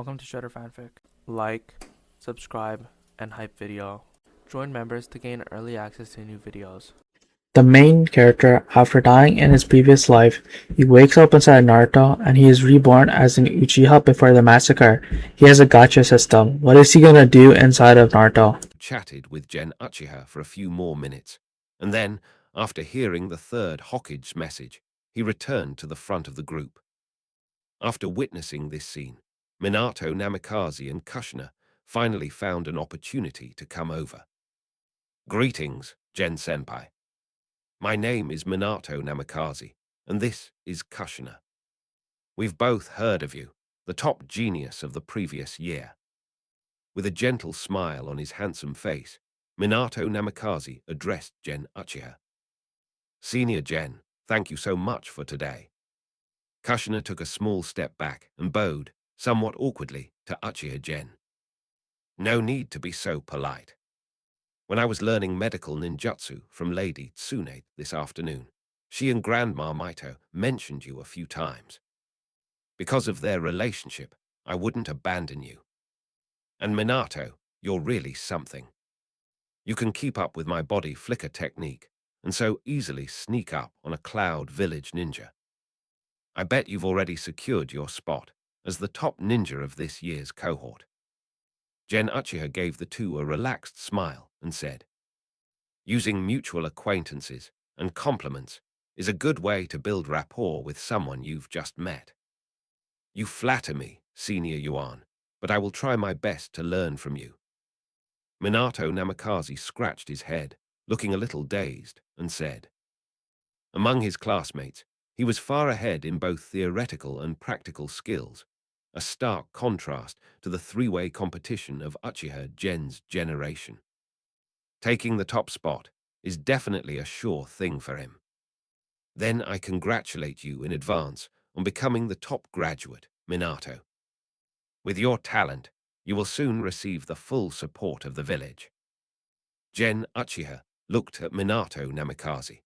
Welcome to Shredder Fanfic. Like, subscribe, and hype video. Join members to gain early access to new videos. The main character, after dying in his previous life, he wakes up inside Naruto and he is reborn as an Uchiha before the massacre. He has a gacha system. What is he gonna do inside of Naruto? Chatted with Gen Uchiha for a few more minutes, and then, after hearing the third Hokage's message, he returned to the front of the group. After witnessing this scene, Minato, Namikaze, and Kushina finally found an opportunity to come over. Greetings, Gen-senpai. My name is Minato Namikaze, and this is Kushina. We've both heard of you, the top genius of the previous year. With a gentle smile on his handsome face, Minato Namikaze addressed Gen Uchiha. Senior Gen, thank you so much for today. Kushina took a small step back and bowed, somewhat awkwardly, to Uchiha Gen. No need to be so polite. When I was learning medical ninjutsu from Lady Tsune this afternoon, she and Grandma Maito mentioned you a few times. Because of their relationship, I wouldn't abandon you. And Minato, you're really something. You can keep up with my body flicker technique, and so easily sneak up on a Cloud Village ninja. I bet you've already secured your spot as the top ninja of this year's cohort. Gen Uchiha gave the two a relaxed smile and said, using mutual acquaintances and compliments is a good way to build rapport with someone you've just met. You flatter me, Senior Yuan, but I will try my best to learn from you. Minato Namikaze scratched his head, looking a little dazed, and said, among his classmates, he was far ahead in both theoretical and practical skills, a stark contrast to the three-way competition of Uchiha Gen's generation. Taking the top spot is definitely a sure thing for him. Then I congratulate you in advance on becoming the top graduate, Minato. With your talent, you will soon receive the full support of the village. Gen Uchiha looked at Minato Namikaze.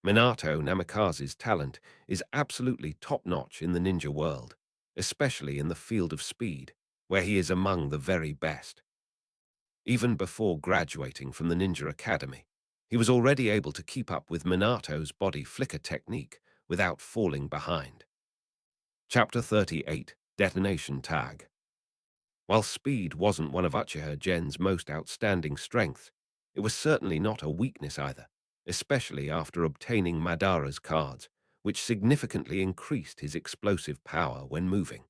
Minato Namikaze's talent is absolutely top-notch in the ninja world, especially in the field of speed, where he is among the very best. Even before graduating from the Ninja Academy, he was already able to keep up with Minato's body flicker technique without falling behind. Chapter 38, Detonation Tag. While speed wasn't one of Uchiha Gen's most outstanding strengths, it was certainly not a weakness either, especially after obtaining Madara's cards, which significantly increased his explosive power when moving.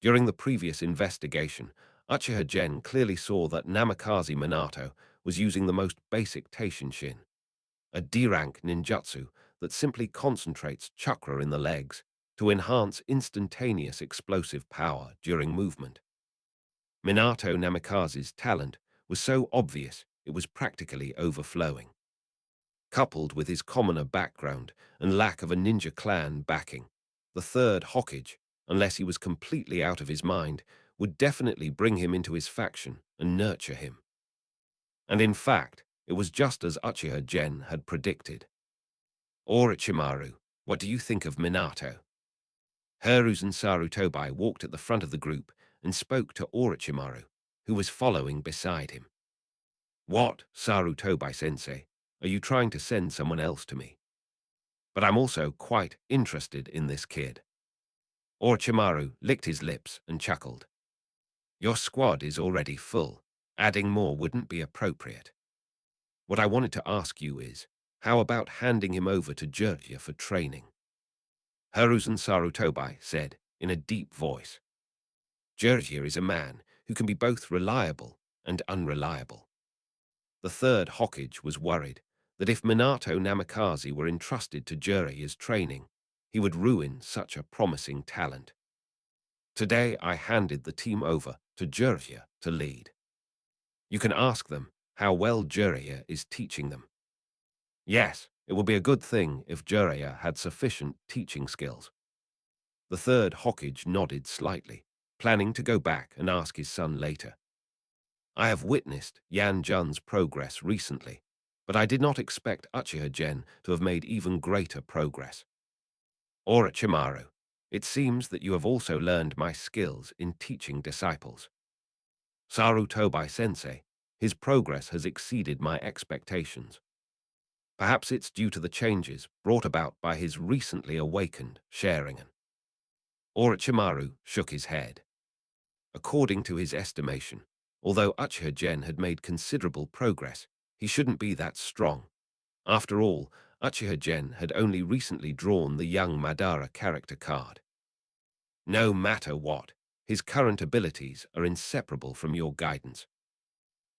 During the previous investigation, Uchiha Gen clearly saw that Namikaze Minato was using the most basic Teishin, a D-rank ninjutsu that simply concentrates chakra in the legs to enhance instantaneous explosive power during movement. Minato Namikaze's talent was so obvious it was practically overflowing. Coupled with his commoner background and lack of a ninja clan backing, the third Hokage, unless he was completely out of his mind, would definitely bring him into his faction and nurture him. And in fact, it was just as Uchiha Gen had predicted. Orochimaru, what do you think of Minato? Hiruzen Sarutobi walked at the front of the group and spoke to Orochimaru, who was following beside him. What, Sarutobi-sensei, are you trying to send someone else to me? But I'm also quite interested in this kid. Orochimaru licked his lips and chuckled. Your squad is already full. Adding more wouldn't be appropriate. What I wanted to ask you is, how about handing him over to Jiraiya for training? Hiruzen Sarutobi said in a deep voice. Jiraiya is a man who can be both reliable and unreliable. The third Hokage was worried that if Minato Namikaze were entrusted to Jiraiya's training, he would ruin such a promising talent. Today I handed the team over to Jiraiya to lead. You can ask them how well Jiraiya is teaching them. Yes, it will be a good thing if Jiraiya had sufficient teaching skills. The third Hokage nodded slightly, planning to go back and ask his son later. I have witnessed Yan Jun's progress recently, but I did not expect Uchiha Gen to have made even greater progress. Orochimaru, It seems that you have also learned my skills in teaching disciples. Saru Tobai Sensei, his progress has exceeded my expectations. Perhaps it's due to the changes brought about by his recently awakened Sharingan. Orochimaru shook his head. According to his estimation, although Uchiha Gen had made considerable progress, he shouldn't be that strong. After all, Uchiha Gen had only recently drawn the young Madara character card. No matter what, his current abilities are inseparable from your guidance.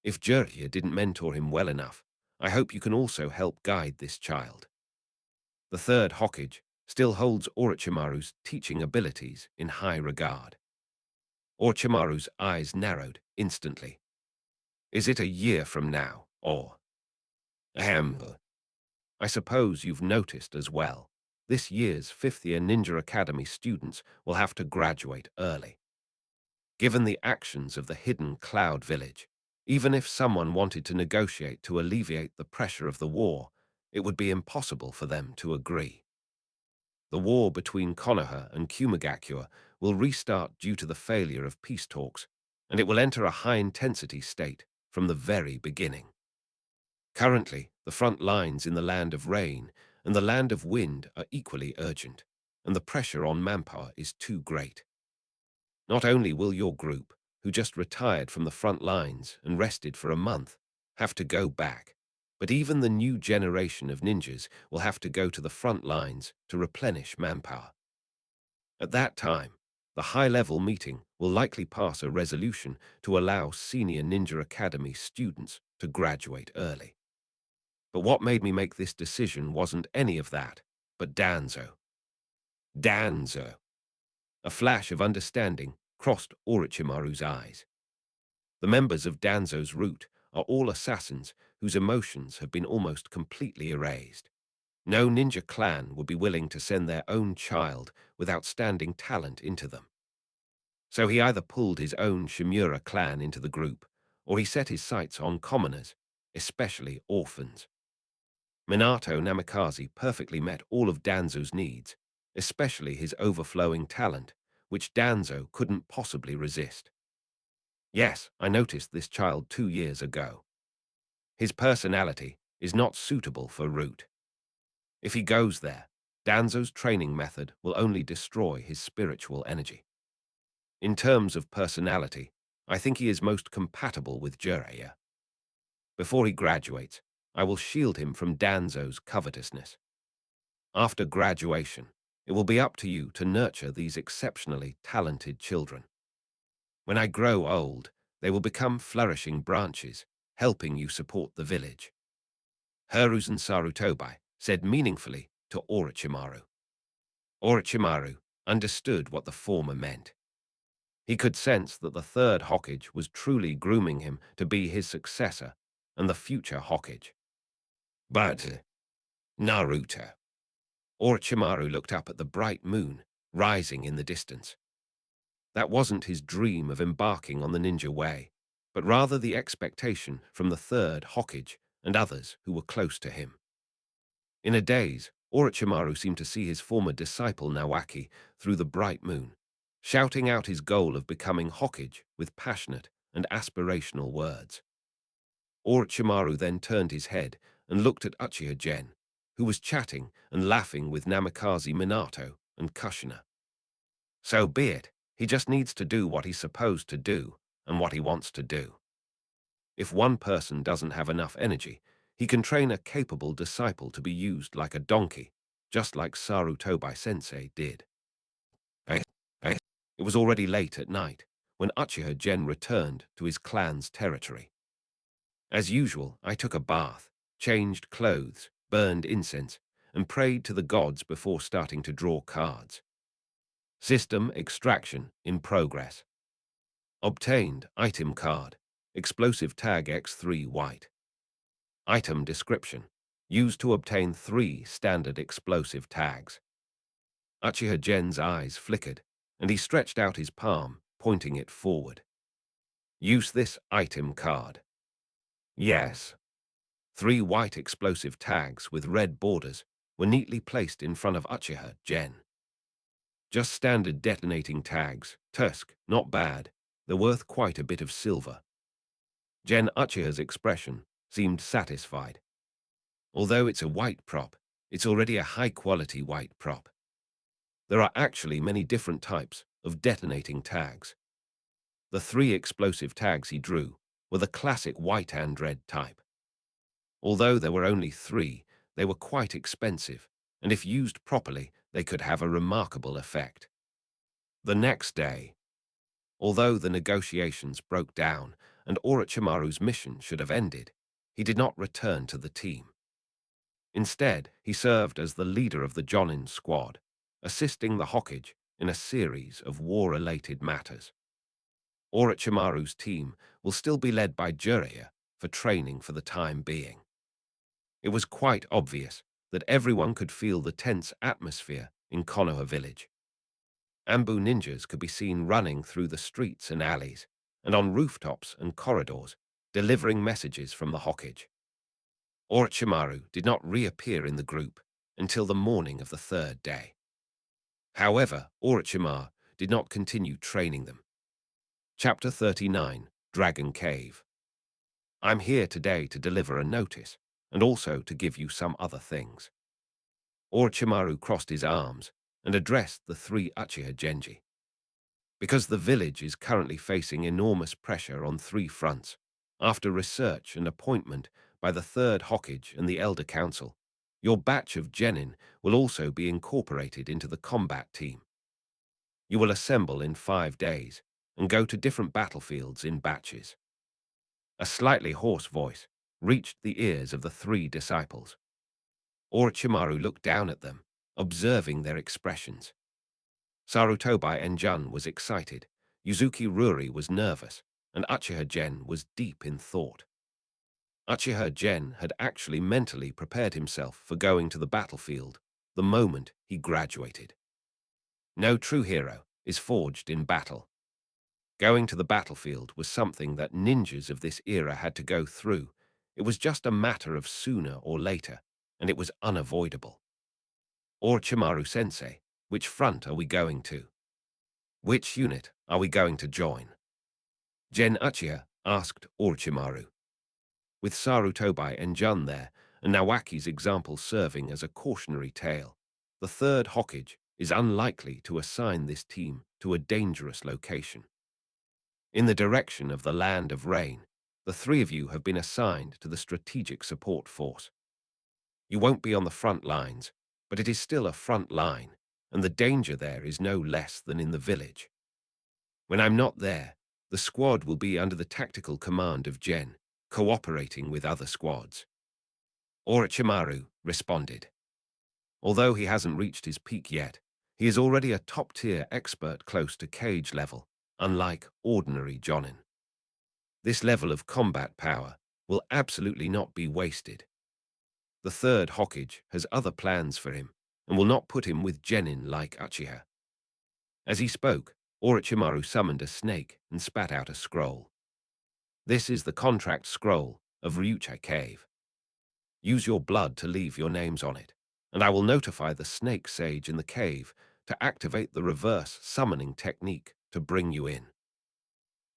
If Jiraiya didn't mentor him well enough, I hope you can also help guide this child. The third Hokage still holds Orochimaru's teaching abilities in high regard. Orochimaru's eyes narrowed instantly. Is it a year from now, or? Ahem. I suppose you've noticed as well. This year's fifth-year Ninja Academy students will have to graduate early. Given the actions of the hidden Cloud Village, even if someone wanted to negotiate to alleviate the pressure of the war, it would be impossible for them to agree. The war between Konoha and Kumagakure will restart due to the failure of peace talks, and it will enter a high-intensity state from the very beginning. Currently, the front lines in the Land of Rain and the Land of Wind are equally urgent, and the pressure on manpower is too great. Not only will your group, who just retired from the front lines and rested for a month, have to go back, but even the new generation of ninjas will have to go to the front lines to replenish manpower. At that time, the high-level meeting will likely pass a resolution to allow Senior Ninja Academy students to graduate early. But what made me make this decision wasn't any of that, but Danzo. Danzo. A flash of understanding crossed Orochimaru's eyes. The members of Danzo's route are all assassins whose emotions have been almost completely erased. No ninja clan would be willing to send their own child with outstanding talent into them. So he either pulled his own Shimura clan into the group, or he set his sights on commoners, especially orphans. Minato Namikaze perfectly met all of Danzo's needs, especially his overflowing talent, which Danzo couldn't possibly resist. Yes, I noticed this child 2 years ago. His personality is not suitable for Root. If he goes there, Danzo's training method will only destroy his spiritual energy. In terms of personality, I think he is most compatible with Jiraiya. Before he graduates, I will shield him from Danzo's covetousness. After graduation, it will be up to you to nurture these exceptionally talented children. When I grow old, they will become flourishing branches, helping you support the village. Hiruzen Sarutobi said meaningfully to Orochimaru. Orochimaru understood what the former meant. He could sense that the third Hokage was truly grooming him to be his successor and the future Hokage. But Naruto. Orochimaru looked up at the bright moon, rising in the distance. That wasn't his dream of embarking on the ninja way, but rather the expectation from the third Hokage and others who were close to him. In a daze, Orochimaru seemed to see his former disciple Nawaki through the bright moon, shouting out his goal of becoming Hokage with passionate and aspirational words. Orochimaru then turned his head and looked at Uchiha Gen, who was chatting and laughing with Namikaze Minato and Kushina. So be it, he just needs to do what he's supposed to do and what he wants to do. If one person doesn't have enough energy, he can train a capable disciple to be used like a donkey, just like Sarutobi Sensei did. It was already late at night when Uchiha Gen returned to his clan's territory. As usual, I took a bath, changed clothes, burned incense, and prayed to the gods before starting to draw cards. System extraction in progress. Obtained item card, explosive tag X3 white. Item description, used to obtain 3 standard explosive tags. Uchiha Gen's eyes flickered, and he stretched out his palm, pointing it forward. Use this item card. Yes. 3 white explosive tags with red borders were neatly placed in front of Uchiha Gen. Just standard detonating tags. Tusk, not bad. They're worth quite a bit of silver. Gen Uchiha's expression seemed satisfied. Although it's a white prop, it's already a high-quality white prop. There are actually many different types of detonating tags. The 3 explosive tags he drew were the classic white and red type. Although there were only 3, they were quite expensive, and if used properly, they could have a remarkable effect. The next day, although the negotiations broke down and Orochimaru's mission should have ended, he did not return to the team. Instead, he served as the leader of the Jonin squad, assisting the Hokage in a series of war-related matters. Orochimaru's team will still be led by Jiraiya for training for the time being. It was quite obvious that everyone could feel the tense atmosphere in Konoha village. Ambu ninjas could be seen running through the streets and alleys, and on rooftops and corridors, delivering messages from the Hokage. Orochimaru did not reappear in the group until the morning of the 3rd day. However, Orochimaru did not continue training them. Chapter 39, Dragon Cave. I'm here today to deliver a notice, and also to give you some other things. Orochimaru crossed his arms and addressed the 3 Uchiha Genji. Because the village is currently facing enormous pressure on 3 fronts, after research and appointment by the 3rd Hokage and the Elder Council, your batch of genin will also be incorporated into the combat team. You will assemble in 5 days and go to different battlefields in batches. A slightly hoarse voice reached the ears of the 3 disciples. Orochimaru looked down at them, observing their expressions. Sarutobi Enjun was excited, Yuzuki Ruri was nervous, and Uchiha Gen was deep in thought. Uchiha Gen had actually mentally prepared himself for going to the battlefield the moment he graduated. No true hero is forged in battle. Going to the battlefield was something that ninjas of this era had to go through. It was just a matter of sooner or later, and it was unavoidable. Orochimaru-sensei, which front are we going to? Which unit are we going to join? Gen Uchiha asked Orochimaru. With Sarutobi and Jun there, and Nawaki's example serving as a cautionary tale, the 3rd Hokage is unlikely to assign this team to a dangerous location. In the direction of the Land of Rain, the 3 of you have been assigned to the Strategic Support Force. You won't be on the front lines, but it is still a front line, and the danger there is no less than in the village. When I'm not there, the squad will be under the tactical command of Gen, cooperating with other squads. Orochimaru responded. Although he hasn't reached his peak yet, he is already a top-tier expert close to cage level, unlike ordinary Jonin. This level of combat power will absolutely not be wasted. The 3rd Hokage has other plans for him and will not put him with genin like Uchiha. As he spoke, Orochimaru summoned a snake and spat out a scroll. This is the contract scroll of Ryuchi Cave. Use your blood to leave your names on it, and I will notify the snake sage in the cave to activate the reverse summoning technique to bring you in.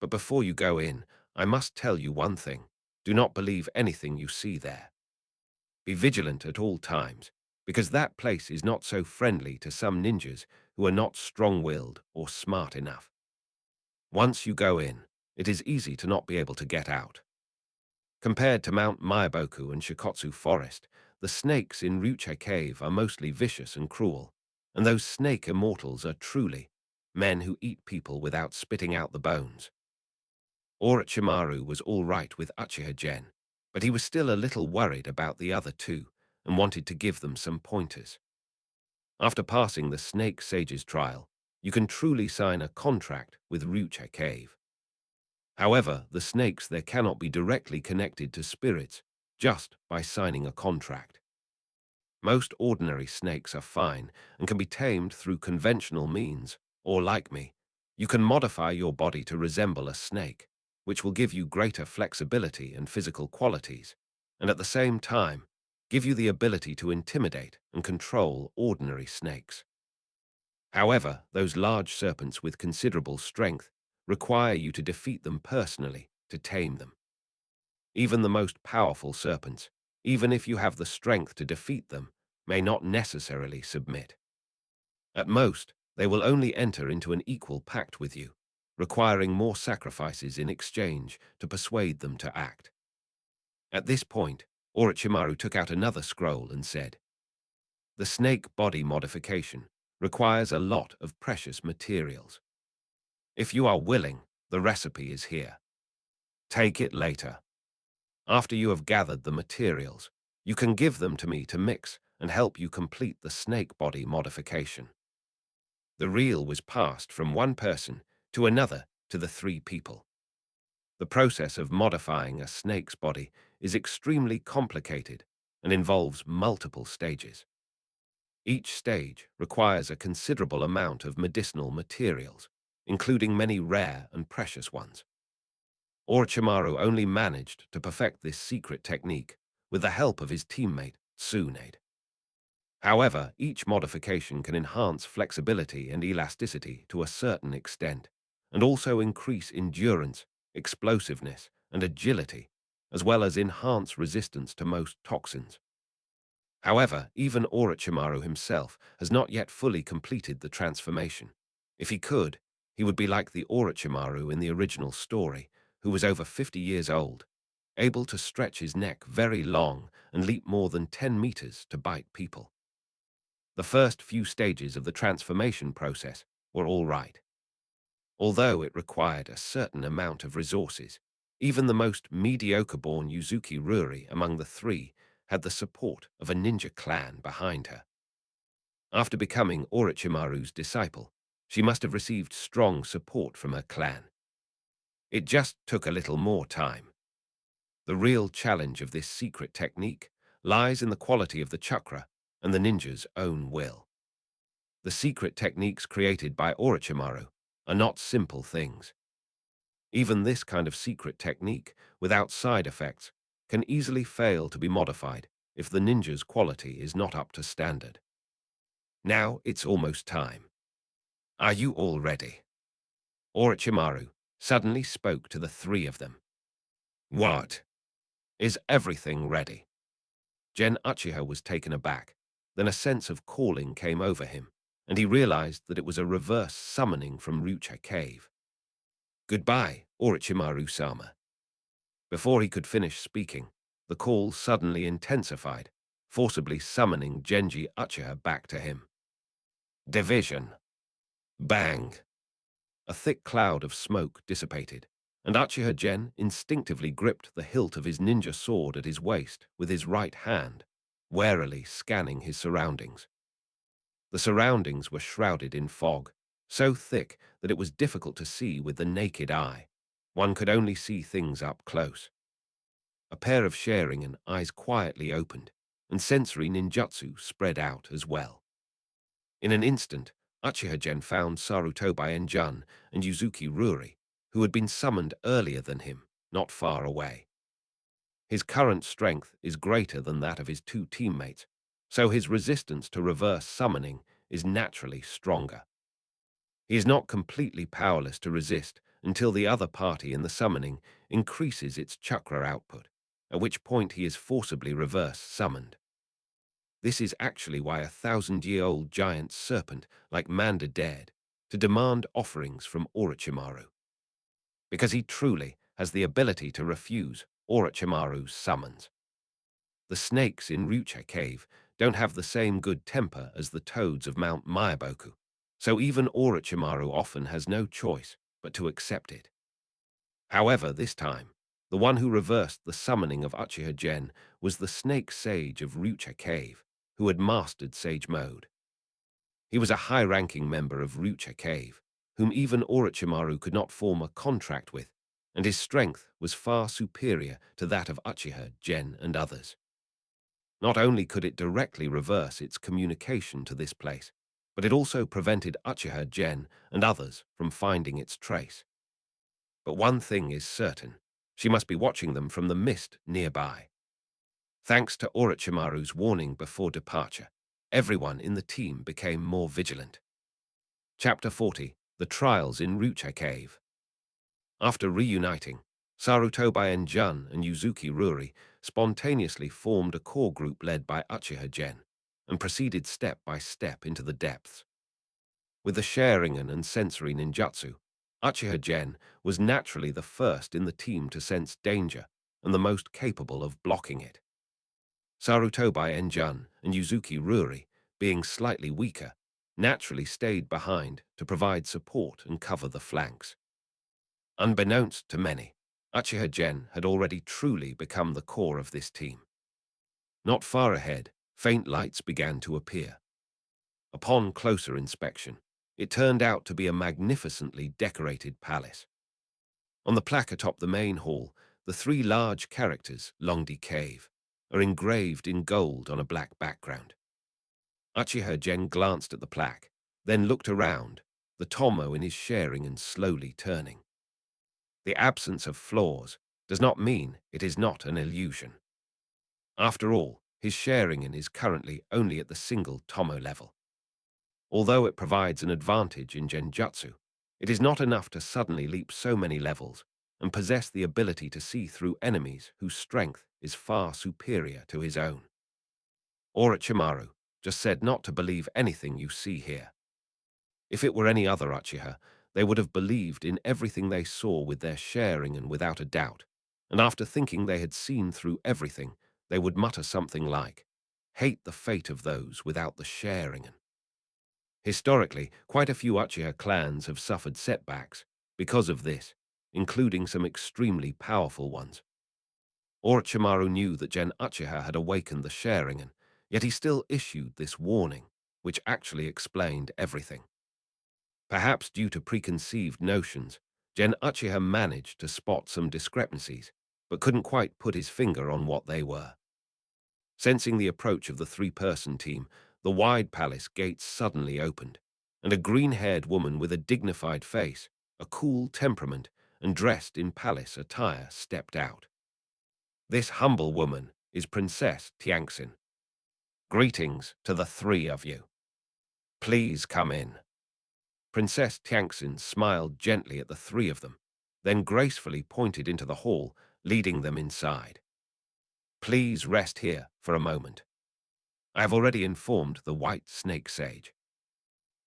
But before you go in, I must tell you one thing. Do not believe anything you see there. Be vigilant at all times, because that place is not so friendly to some ninjas who are not strong-willed or smart enough. Once you go in, it is easy to not be able to get out. Compared to Mount Myaboku and Shikotsu Forest, the snakes in Ryuchi Cave are mostly vicious and cruel, and those snake immortals are truly men who eat people without spitting out the bones. Orochimaru was all right with Uchiha Gen, but he was still a little worried about the other 2 and wanted to give them some pointers. After passing the Snake Sage's trial, you can truly sign a contract with Ryuchi Cave. However, the snakes there cannot be directly connected to spirits just by signing a contract. Most ordinary snakes are fine and can be tamed through conventional means, or like me, you can modify your body to resemble a snake, which will give you greater flexibility and physical qualities, and at the same time, give you the ability to intimidate and control ordinary snakes. However, those large serpents with considerable strength require you to defeat them personally to tame them. Even the most powerful serpents, even if you have the strength to defeat them, may not necessarily submit. At most, they will only enter into an equal pact with you, requiring more sacrifices in exchange to persuade them to act. At this point, Orochimaru took out another scroll and said, "The snake body modification requires a lot of precious materials. If you are willing, the recipe is here. Take it later. After you have gathered the materials, you can give them to me to mix and help you complete the snake body modification." The reel was passed from one person to another to the three people. The process of modifying a snake's body is extremely complicated and involves multiple stages. Each stage requires a considerable amount of medicinal materials, including many rare and precious ones. Orochimaru only managed to perfect this secret technique with the help of his teammate, Tsunade. However, each modification can enhance flexibility and elasticity to a certain extent, and also increase endurance, explosiveness, and agility, as well as enhance resistance to most toxins. However, even Orochimaru himself has not yet fully completed the transformation. If he could, he would be like the Orochimaru in the original story, who was over 50 years old, able to stretch his neck very long and leap more than 10 meters to bite people. The first few stages of the transformation process were all right. Although it required a certain amount of resources, even the most mediocre-born Yuzuki Ruri among the three had the support of a ninja clan behind her. After becoming Orochimaru's disciple, she must have received strong support from her clan. It just took a little more time. The real challenge of this secret technique lies in the quality of the chakra and the ninja's own will. The secret techniques created by Orochimaru are not simple things. Even this kind of secret technique, without side effects, can easily fail to be modified if the ninja's quality is not up to standard. Now it's almost time. Are you all ready? Orochimaru suddenly spoke to the three of them. What? Is everything ready? Gen Uchiha was taken aback. Then a sense of calling came over him, and he realized that it was a reverse summoning from Rucha Cave. Goodbye, Orochimaru-sama. Before he could finish speaking, the call suddenly intensified, forcibly summoning Genji Uchiha back to him. Division. Bang! A thick cloud of smoke dissipated, and Uchiha Gen instinctively gripped the hilt of his ninja sword at his waist with his right hand, warily scanning his surroundings. The surroundings were shrouded in fog, so thick that it was difficult to see with the naked eye. One could only see things up close. A pair of Sharingan eyes quietly opened, and sensory ninjutsu spread out as well. In an instant, Uchiha Gen found Sarutobi Enjun and Yuzuki Ruri, who had been summoned earlier than him, not far away. His current strength is greater than that of his two teammates, so his resistance to reverse summoning is naturally stronger. He is not completely powerless to resist until the other party in the summoning increases its chakra output, at which point he is forcibly reverse summoned. This is actually why a 1,000-year-old giant serpent like Manda dared to demand offerings from Orochimaru, because he truly has the ability to refuse Orochimaru's summons. The snakes in Rucha Cave don't have the same good temper as the toads of Mount Myaboku, so even Orochimaru often has no choice but to accept it. However, this time, the one who reversed the summoning of Uchiha Gen was the snake sage of Rucha Cave, who had mastered Sage Mode. He was a high-ranking member of Rucha Cave, whom even Orochimaru could not form a contract with, and his strength was far superior to that of Uchiha Gen and others. Not only could it directly reverse its communication to this place, but it also prevented Uchiha Gen and others from finding its trace. But one thing is certain, she must be watching them from the mist nearby. Thanks to Orochimaru's warning before departure, everyone in the team became more vigilant. Chapter 40. The Trials in Rucha Cave. After reuniting, Sarutobi and Jun and Yuzuki Ruri spontaneously formed a core group led by Uchiha Gen and proceeded step by step into the depths. With the Sharingan and sensory ninjutsu, Uchiha Gen was naturally the first in the team to sense danger and the most capable of blocking it. Sarutobi and Jun and Yuzuki Ruri, being slightly weaker, naturally stayed behind to provide support and cover the flanks. Unbeknownst to many, Uchiha Gen had already truly become the core of this team. Not far ahead, faint lights began to appear. Upon closer inspection, it turned out to be a magnificently decorated palace. On the plaque atop the main hall, the three large characters, Longdi Cave, are engraved in gold on a black background. Uchiha Gen glanced at the plaque, then looked around, the Tomo in his Sharingan slowly turning. The absence of flaws does not mean it is not an illusion. After all, his Sharingan is currently only at the single Tomo level. Although it provides an advantage in Genjutsu, it is not enough to suddenly leap so many levels and possess the ability to see through enemies whose strength is far superior to his own. Orochimaru just said not to believe anything you see here. If it were any other Uchiha, they would have believed in everything they saw with their Sharingan without a doubt, and after thinking they had seen through everything, they would mutter something like, "Hate the fate of those without the Sharingan." Historically, quite a few Uchiha clans have suffered setbacks because of this, including some extremely powerful ones. Orochimaru knew that Gen Uchiha had awakened the Sharingan, yet he still issued this warning, which actually explained everything. Perhaps due to preconceived notions, Gen Uchiha managed to spot some discrepancies, but couldn't quite put his finger on what they were. Sensing the approach of the three-person team, the wide palace gates suddenly opened, and a green-haired woman with a dignified face, a cool temperament, and dressed in palace attire stepped out. This humble woman is Princess Tianxin. Greetings to the three of you. Please come in. Princess Tianxin smiled gently at the three of them, then gracefully pointed into the hall, leading them inside. Please rest here for a moment. I have already informed the White Snake Sage.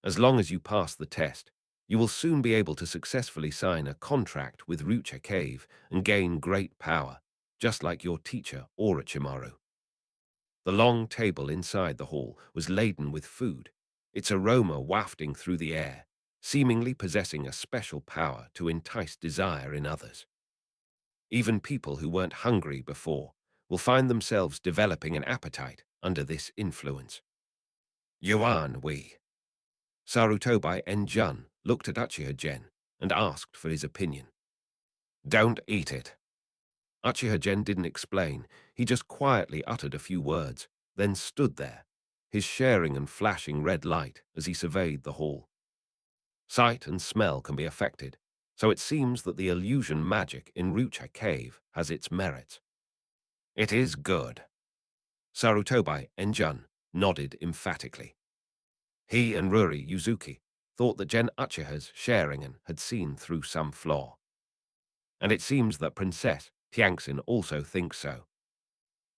As long as you pass the test, you will soon be able to successfully sign a contract with Rucha Cave and gain great power, just like your teacher Orochimaru. The long table inside the hall was laden with food, its aroma wafting through the air, seemingly possessing a special power to entice desire in others. Even people who weren't hungry before will find themselves developing an appetite under this influence. Yuan Wei. Sarutobi and Jun looked at Uchiha Gen and asked for his opinion. Don't eat it. Uchiha Gen didn't explain, he just quietly uttered a few words, then stood there, his Sharingan flashing red light as he surveyed the hall. Sight and smell can be affected, so it seems that the illusion magic in Rucha Cave has its merits. It is good. Sarutobi and Jun nodded emphatically. He and Ruri Yuzuki thought that Gen Uchiha's Sharingan had seen through some flaw. And it seems that Princess Tianxin also thinks so.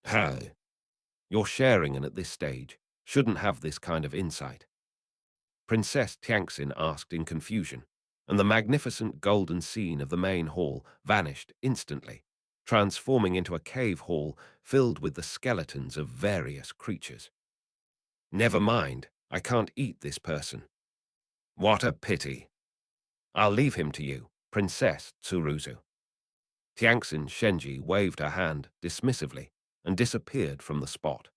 Hey, your Sharingan at this stage shouldn't have this kind of insight. Princess Tianxin asked in confusion, and the magnificent golden scene of the main hall vanished instantly, transforming into a cave hall filled with the skeletons of various creatures. Never mind, I can't eat this person. What a pity. I'll leave him to you, Princess Tsuruzu. Tianxin Shenji waved her hand dismissively and disappeared from the spot.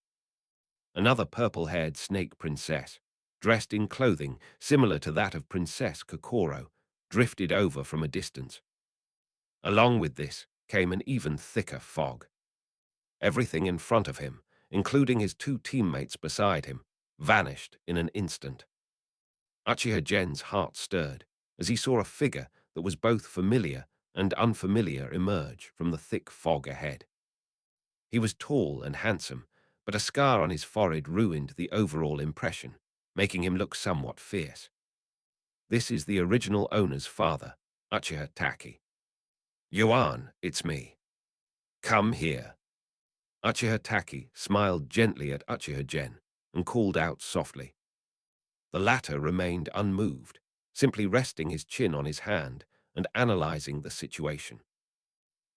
Another purple-haired snake princess, dressed in clothing similar to that of Princess Kokoro, drifted over from a distance. Along with this came an even thicker fog. Everything in front of him, including his two teammates beside him, vanished in an instant. Uchiha Gen's heart stirred as he saw a figure that was both familiar and unfamiliar emerge from the thick fog ahead. He was tall and handsome, but a scar on his forehead ruined the overall impression, making him look somewhat fierce. This is the original owner's father, Uchiha Taki. Yuan, it's me. Come here. Uchiha Taki smiled gently at Uchiha Gen and called out softly. The latter remained unmoved, simply resting his chin on his hand and analyzing the situation.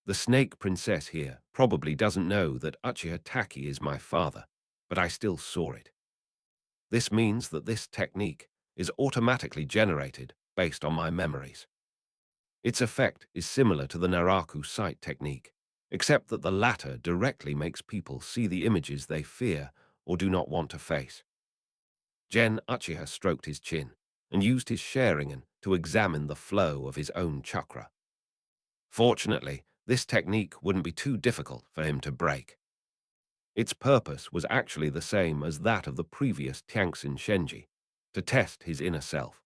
The snake princess here probably doesn't know that Uchiha Taki is my father, but I still saw it. This means that this technique is automatically generated based on my memories. Its effect is similar to the Naraku sight technique, except that the latter directly makes people see the images they fear or do not want to face. Gen Uchiha stroked his chin and used his Sharingan to examine the flow of his own chakra. Fortunately, this technique wouldn't be too difficult for him to break. Its purpose was actually the same as that of the previous Tianxin Shenji, to test his inner self.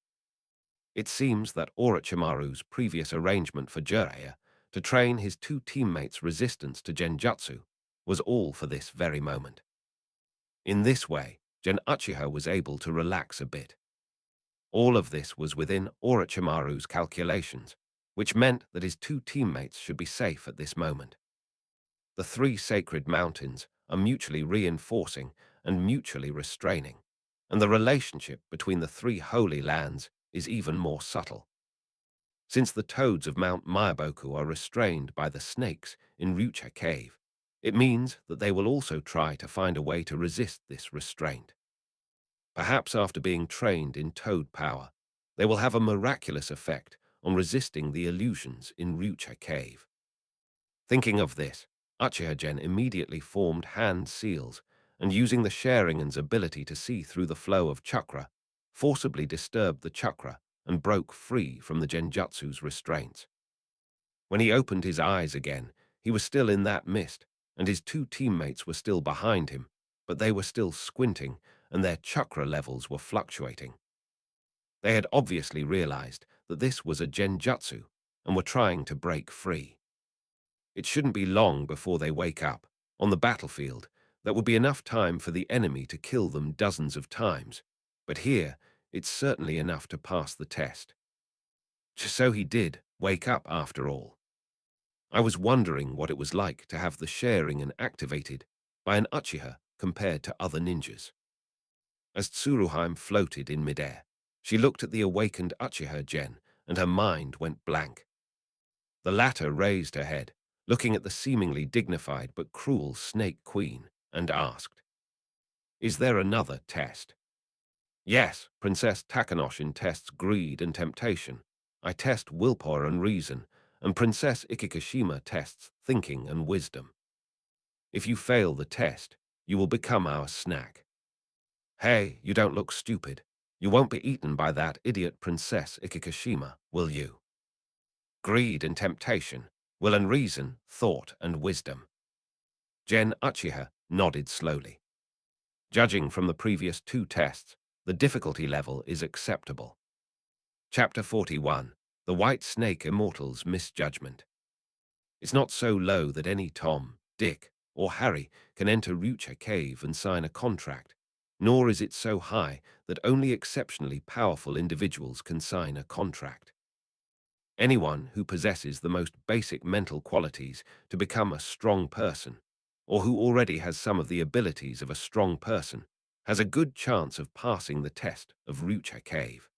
It seems that Orochimaru's previous arrangement for Jiraiya to train his two teammates' resistance to Genjutsu was all for this very moment. In this way, Gen Uchiha was able to relax a bit. All of this was within Orochimaru's calculations, which meant that his two teammates should be safe at this moment. The three sacred mountains are mutually reinforcing and mutually restraining, and the relationship between the three holy lands is even more subtle. Since the toads of Mount Myaboku are restrained by the snakes in Ryucha Cave, it means that they will also try to find a way to resist this restraint. Perhaps after being trained in toad power, they will have a miraculous effect on resisting the illusions in Ryucha Cave. Thinking of this, Uchiha Gen immediately formed hand seals and, using the Sharingan's ability to see through the flow of chakra, forcibly disturbed the chakra and broke free from the Genjutsu's restraints. When he opened his eyes again, he was still in that mist, and his two teammates were still behind him, but they were still squinting and their chakra levels were fluctuating. They had obviously realized that this was a Genjutsu and were trying to break free. It shouldn't be long before they wake up. On the battlefield, that would be enough time for the enemy to kill them dozens of times, but here, it's certainly enough to pass the test. So he did wake up after all. I was wondering what it was like to have the Sharingan activated by an Uchiha compared to other ninjas. As Tsuruheim floated in midair, she looked at the awakened Uchiha Gen, and her mind went blank. The latter raised her head, looking at the seemingly dignified but cruel Snake Queen, and asked, "Is there another test?" "Yes, Princess Takanoshin tests greed and temptation. I test willpower and reason, and Princess Ikikishima tests thinking and wisdom. If you fail the test, you will become our snack." "Hey, you don't look stupid. You won't be eaten by that idiot Princess Ikikishima, will you?" Greed and temptation, will and reason, thought and wisdom. Gen Uchiha nodded slowly. Judging from the previous two tests, the difficulty level is acceptable. Chapter 41, The White Snake Immortal's Misjudgment. It's not so low that any Tom, Dick, or Harry can enter Ryucha Cave and sign a contract, nor is it so high that only exceptionally powerful individuals can sign a contract. Anyone who possesses the most basic mental qualities to become a strong person, or who already has some of the abilities of a strong person, has a good chance of passing the test of Ryucha Cave.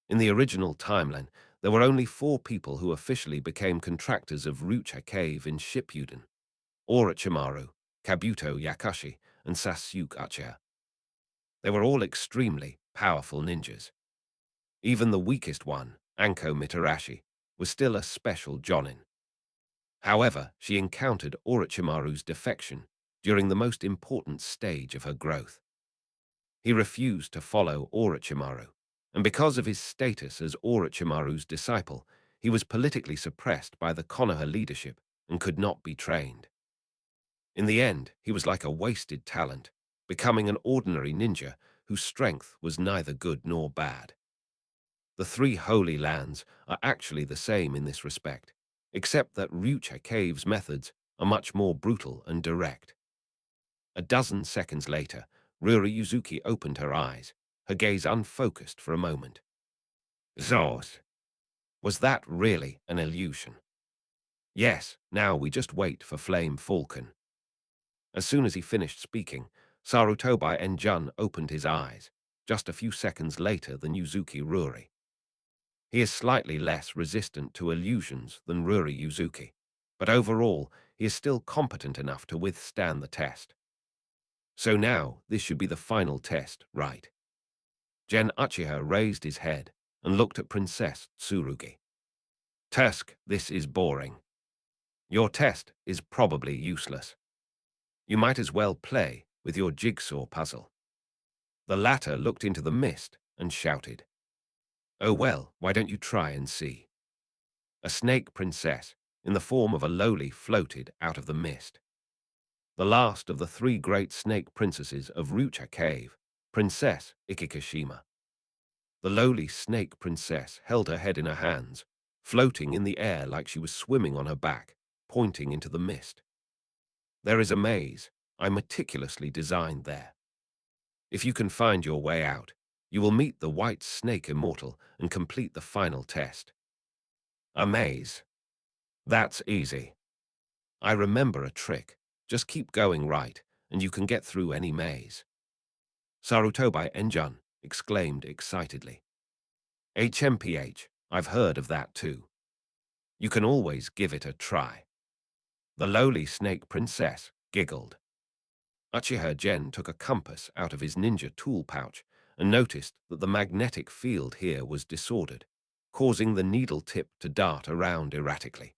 In the original timeline, there were only 4 people who officially became contractors of Ryucha Cave in Shippuden: Orochimaru, Kabuto Yakashi, and Sasuke Uchiha. They were all extremely powerful ninjas. Even the weakest one, Anko Mitarashi, was still a special jonin. However, she encountered Orochimaru's defection during the most important stage of her growth. He refused to follow Orochimaru, and because of his status as Orochimaru's disciple, he was politically suppressed by the Konoha leadership and could not be trained. In the end, he was like a wasted talent, becoming an ordinary ninja whose strength was neither good nor bad. The 3 holy lands are actually the same in this respect, except that Ryucha Cave's methods are much more brutal and direct. A dozen seconds later, Ruri Yuzuki opened her eyes, her gaze unfocused for a moment. Zos. Was that really an illusion? Yes, now we just wait for Flame Falcon. As soon as he finished speaking, Sarutobi Enjun opened his eyes, just a few seconds later than Yuzuki Ruri. He is slightly less resistant to illusions than Ruri Yuzuki, but overall, he is still competent enough to withstand the test. So now, this should be the final test, right? Gen Uchiha raised his head and looked at Princess Tsurugi. Tusk, this is boring. Your test is probably useless. You might as well play with your jigsaw puzzle. The latter looked into the mist and shouted, "Oh well, why don't you try and see?" A snake princess, in the form of a lowly, floated out of the mist. The last of the three great snake princesses of Rucha Cave, Princess Ikikashima. The lowly snake princess held her head in her hands, floating in the air like she was swimming on her back, pointing into the mist. There is a maze I meticulously designed there. If you can find your way out, you will meet the white snake immortal and complete the final test. A maze. That's easy. I remember a trick. Just keep going right, and you can get through any maze. Sarutobi Enjun exclaimed excitedly. HMPH, I've heard of that too. You can always give it a try. The lowly snake princess giggled. Uchiha Gen took a compass out of his ninja tool pouch and noticed that the magnetic field here was disordered, causing the needle tip to dart around erratically.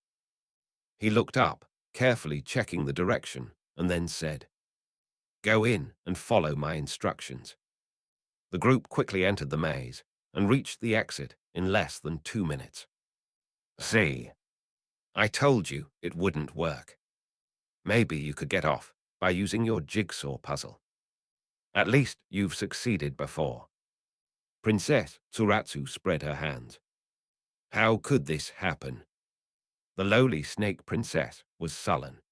He looked up, carefully checking the direction, and then said, "Go in and follow my instructions." The group quickly entered the maze and reached the exit in less than 2 minutes. See, I told you it wouldn't work. Maybe you could get off by using your jigsaw puzzle. At least you've succeeded before. Princess Tsuratsu spread her hands. How could this happen? The lowly snake princess was sullen.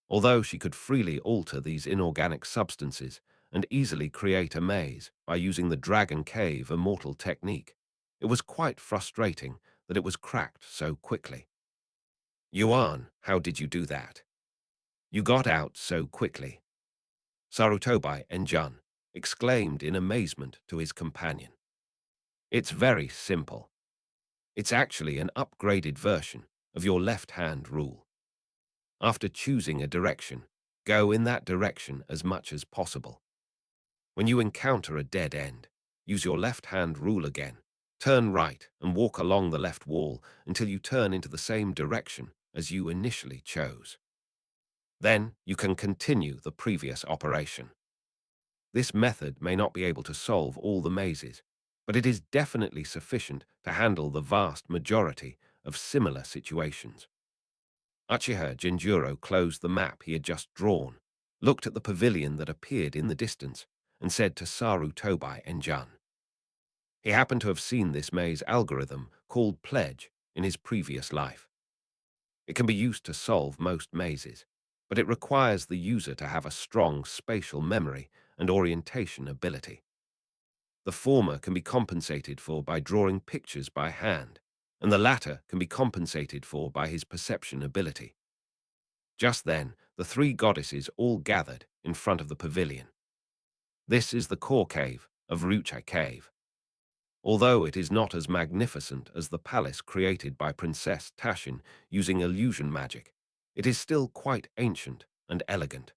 Although she could freely alter these inorganic substances and easily create a maze by using the Dragon Cave immortal technique, it was quite frustrating that it was cracked so quickly. Yuan, how did you do that? You got out so quickly. Sarutobi Enjun exclaimed in amazement to his companion. It's very simple. It's actually an upgraded version of your left-hand rule. After choosing a direction, go in that direction as much as possible. When you encounter a dead end, use your left-hand rule again, turn right and walk along the left wall until you turn into the same direction as you initially chose. Then you can continue the previous operation. This method may not be able to solve all the mazes, but it is definitely sufficient to handle the vast majority of similar situations. Uchiha Jinjuro closed the map he had just drawn, looked at the pavilion that appeared in the distance, and said to Sarutobi Enjun. He happened to have seen this maze algorithm called Pledge in his previous life. It can be used to solve most mazes, but it requires the user to have a strong spatial memory and orientation ability. The former can be compensated for by drawing pictures by hand, and the latter can be compensated for by his perception ability. Just then, the three goddesses all gathered in front of the pavilion. This is the core cave of Rucha Cave. Although it is not as magnificent as the palace created by Princess Tashin using illusion magic, it is still quite ancient and elegant.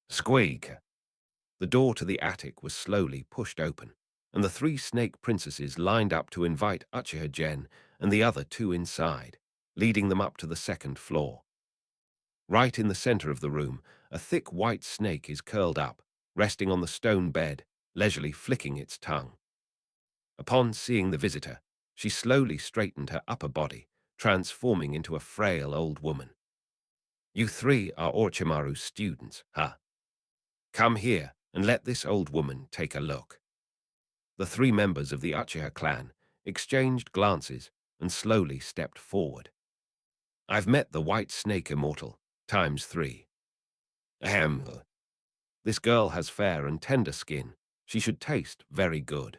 Squeak! The door to the attic was slowly pushed open, and the three snake princesses lined up to invite Uchiha Gen and the other two inside, leading them up to the second floor. Right in the center of the room, a thick white snake is curled up, resting on the stone bed, leisurely flicking its tongue. Upon seeing the visitor, she slowly straightened her upper body, transforming into a frail old woman. You three are Orochimaru's students, huh? Come here and let this old woman take a look. The three members of the Uchiha clan exchanged glances and slowly stepped forward. I've met the white snake immortal, ×3. Ahem. This girl has fair and tender skin. She should taste very good.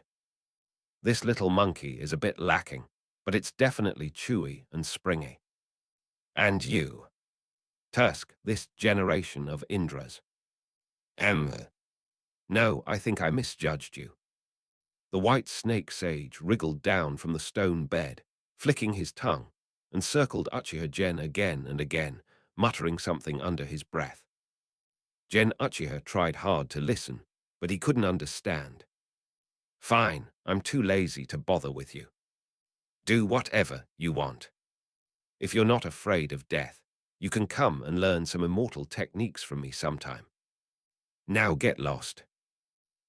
This little monkey is a bit lacking, but it's definitely chewy and springy. And you, Tusk, this generation of Indras. No, I think I misjudged you. The white snake sage wriggled down from the stone bed, flicking his tongue, and circled Uchiha Gen again and again, muttering something under his breath. Gen Uchiha tried hard to listen, but he couldn't understand. Fine, I'm too lazy to bother with you. Do whatever you want. If you're not afraid of death, you can come and learn some immortal techniques from me sometime. Now get lost.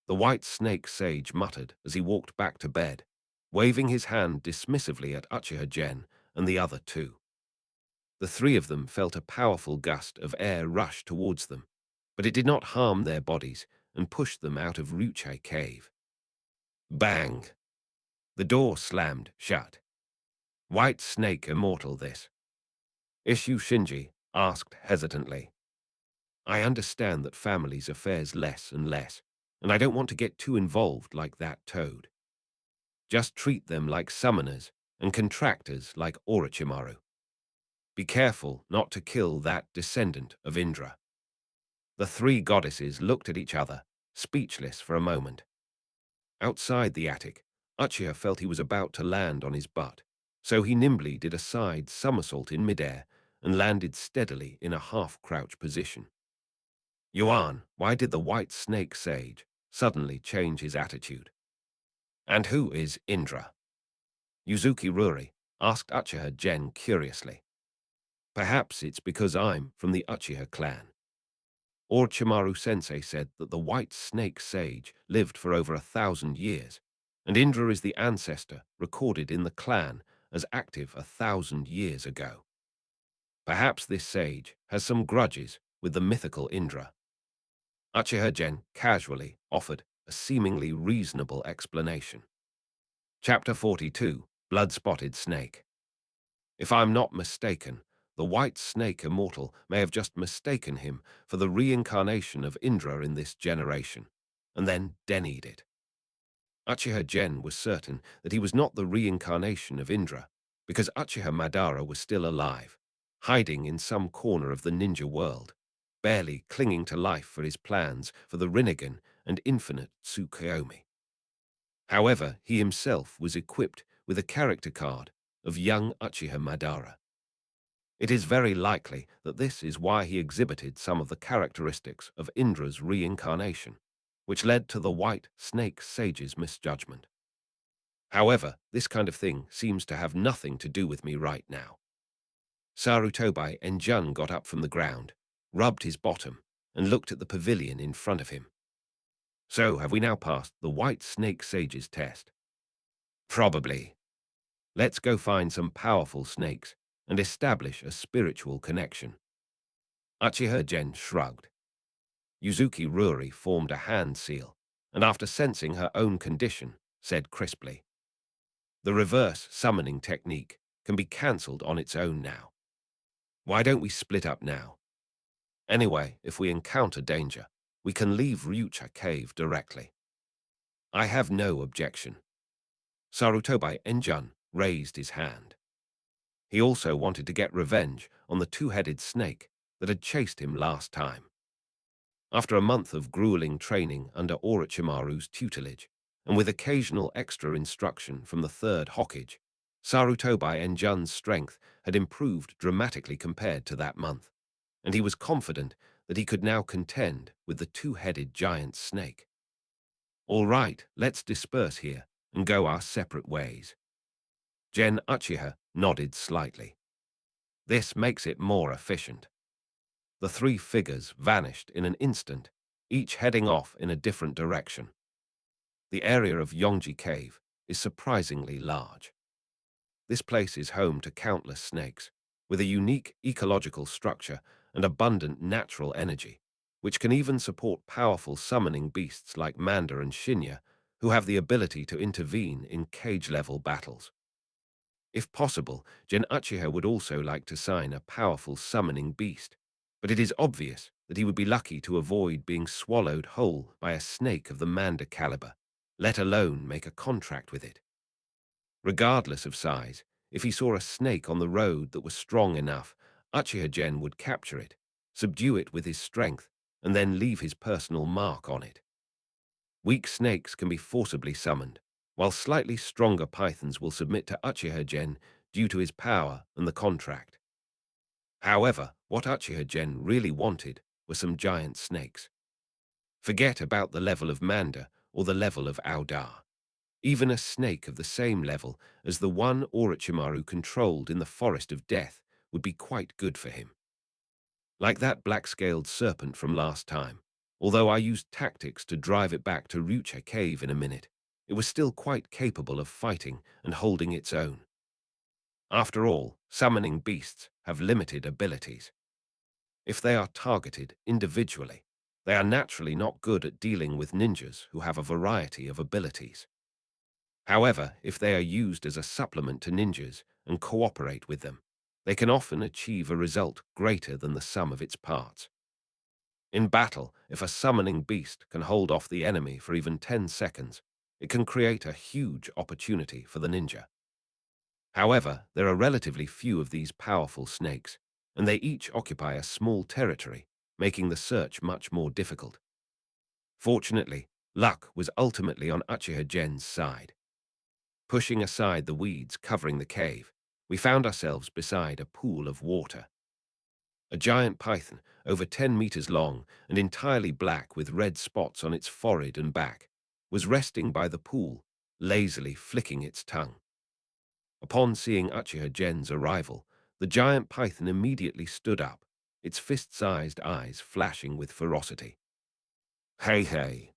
The white snake sage muttered as he walked back to bed, waving his hand dismissively at Uchiha Gen and the other two. The three of them felt a powerful gust of air rush towards them, but it did not harm their bodies and pushed them out of Ruche Cave. Bang! The door slammed shut. White snake immortal this? Isshu Shinji asked hesitantly. I understand that families affairs less and less, and I don't want to get too involved like that toad. Just treat them like summoners and contractors like Orochimaru. Be careful not to kill that descendant of Indra. The three goddesses looked at each other, speechless for a moment. Outside the attic, Uchiha felt he was about to land on his butt, so he nimbly did a side somersault in midair and landed steadily in a half-crouch position. Yuan, why did the white snake sage suddenly change his attitude? And who is Indra? Yuzuki Ruri asked Uchiha Gen curiously. Perhaps it's because I'm from the Uchiha clan. Orochimaru-sensei said that the white snake sage lived for over 1,000 years, and Indra is the ancestor recorded in the clan as active 1,000 years ago. Perhaps this sage has some grudges with the mythical Indra. Uchiha Gen casually offered a seemingly reasonable explanation. Chapter 42, Blood-Spotted Snake. If I'm not mistaken, the white snake immortal may have just mistaken him for the reincarnation of Indra in this generation, and then denied it. Uchiha Gen was certain that he was not the reincarnation of Indra, because Uchiha Madara was still alive, hiding in some corner of the ninja world, barely clinging to life for his plans for the Rinnegan and infinite Tsukuyomi. However, he himself was equipped with a character card of young Uchiha Madara. It is very likely that this is why he exhibited some of the characteristics of Indra's reincarnation, which led to the white snake sage's misjudgment. However, this kind of thing seems to have nothing to do with me right now. Sarutobi Enjun got up from the ground, rubbed his bottom, and looked at the pavilion in front of him. So, have we now passed the white snake sage's test? Probably. Let's go find some powerful snakes and establish a spiritual connection. Uchiha Gen shrugged. Yuzuki Ruri formed a hand seal, and after sensing her own condition, said crisply, the reverse summoning technique can be cancelled on its own now. Why don't we split up now? Anyway, if we encounter danger, we can leave Ryucha Cave directly. I have no objection. Sarutobi Enjun raised his hand. He also wanted to get revenge on the two-headed snake that had chased him last time. After a month of grueling training under Orochimaru's tutelage, and with occasional extra instruction from the third Hokage, Sarutobi Enjun's strength had improved dramatically compared to that month, and he was confident that he could now contend with the two-headed giant snake. All right, let's disperse here and go our separate ways. Gen Uchiha nodded slightly. This makes it more efficient. The three figures vanished in an instant, each heading off in a different direction. The area of Yongji Cave is surprisingly large. This place is home to countless snakes, with a unique ecological structure and abundant natural energy, which can even support powerful summoning beasts like Manda and Shinya, who have the ability to intervene in cage-level battles. If possible, Gen Uchiha would also like to sign a powerful summoning beast, but it is obvious that he would be lucky to avoid being swallowed whole by a snake of the Manda caliber, let alone make a contract with it. Regardless of size, if he saw a snake on the road that was strong enough, Uchiha would capture it, subdue it with his strength, and then leave his personal mark on it. Weak snakes can be forcibly summoned, while slightly stronger pythons will submit to Uchiha due to his power and the contract. However, what Uchiha really wanted were some giant snakes. Forget about the level of Manda or the level of Aodar. Even a snake of the same level as the one Orochimaru controlled in the Forest of Death would be quite good for him. Like that black-scaled serpent from last time, although I used tactics to drive it back to Rucha Cave in a minute, it was still quite capable of fighting and holding its own. After all, summoning beasts have limited abilities. If they are targeted individually, they are naturally not good at dealing with ninjas who have a variety of abilities. However, if they are used as a supplement to ninjas and cooperate with them, they can often achieve a result greater than the sum of its parts. In battle, if a summoning beast can hold off the enemy for even 10 seconds, it can create a huge opportunity for the ninja. However, there are relatively few of these powerful snakes, and they each occupy a small territory, making the search much more difficult. Fortunately, luck was ultimately on Uchiha-gen's side. Pushing aside the weeds covering the cave, we found ourselves beside a pool of water. A giant python, over 10 meters long and entirely black with red spots on its forehead and back, was resting by the pool, lazily flicking its tongue. Upon seeing Uchiha-gen's arrival, the giant python immediately stood up, its fist-sized eyes flashing with ferocity. Hey, hey!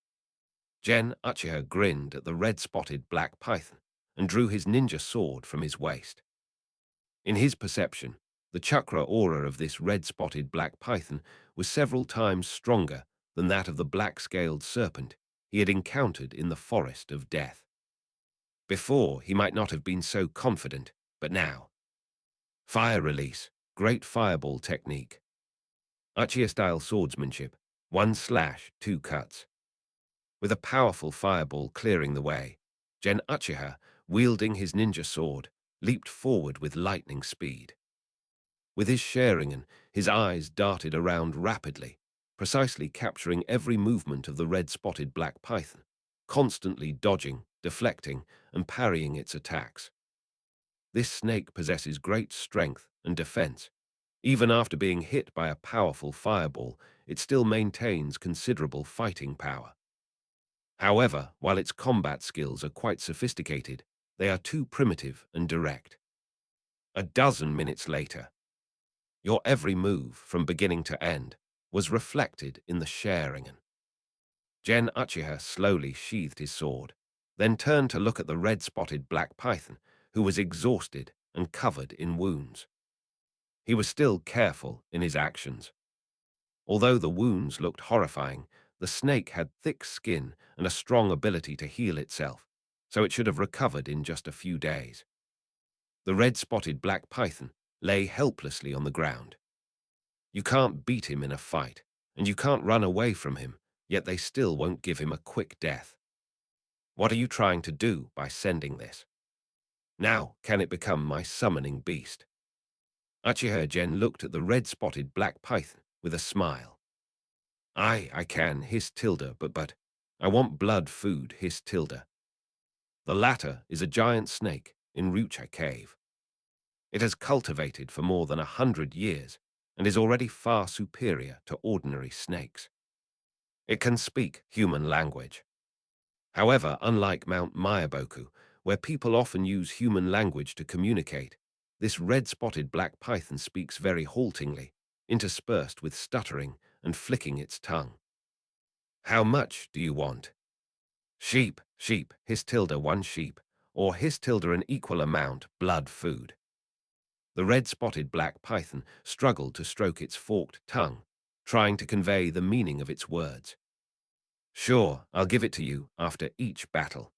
Uchiha grinned at the red-spotted black python and drew his ninja sword from his waist. In his perception, the chakra aura of this red-spotted black python was several times stronger than that of the black-scaled serpent he had encountered in the Forest of Death. Before, he might not have been so confident, but now. Fire release, great fireball technique. Uchiha-style swordsmanship, 1 slash, 2 cuts. With a powerful fireball clearing the way, Uchiha, wielding his ninja sword, leaped forward with lightning speed. With his Sharingan, his eyes darted around rapidly, precisely capturing every movement of the red-spotted black python, constantly dodging, deflecting, and parrying its attacks. This snake possesses great strength and defense. Even after being hit by a powerful fireball, it still maintains considerable fighting power. However, while its combat skills are quite sophisticated, they are too primitive and direct. A dozen minutes later, your every move, from beginning to end, was reflected in the Sharingan. Uchiha slowly sheathed his sword, then turned to look at the red-spotted black python, who was exhausted and covered in wounds. He was still careful in his actions. Although the wounds looked horrifying, the snake had thick skin and a strong ability to heal itself, so it should have recovered in just a few days. The red-spotted black python lay helplessly on the ground. You can't beat him in a fight, and you can't run away from him, yet they still won't give him a quick death. What are you trying to do by sending this? Now, can it become my summoning beast? Uchiha looked at the red-spotted black python with a smile. I can, hissed Tilda, but, I want blood food, hissed Tilda. The latter is a giant snake in Rucha Cave. It has cultivated for more than 100 years and is already far superior to ordinary snakes. It can speak human language. However, unlike Mount Mayaboku, where people often use human language to communicate, this red-spotted black python speaks very haltingly, interspersed with stuttering and flicking its tongue. How much do you want? Sheep, sheep, hissed Tilda, 1 sheep, or hissed Tilda an equal amount, blood food. The red-spotted black python struggled to stroke its forked tongue, trying to convey the meaning of its words. Sure, I'll give it to you after each battle.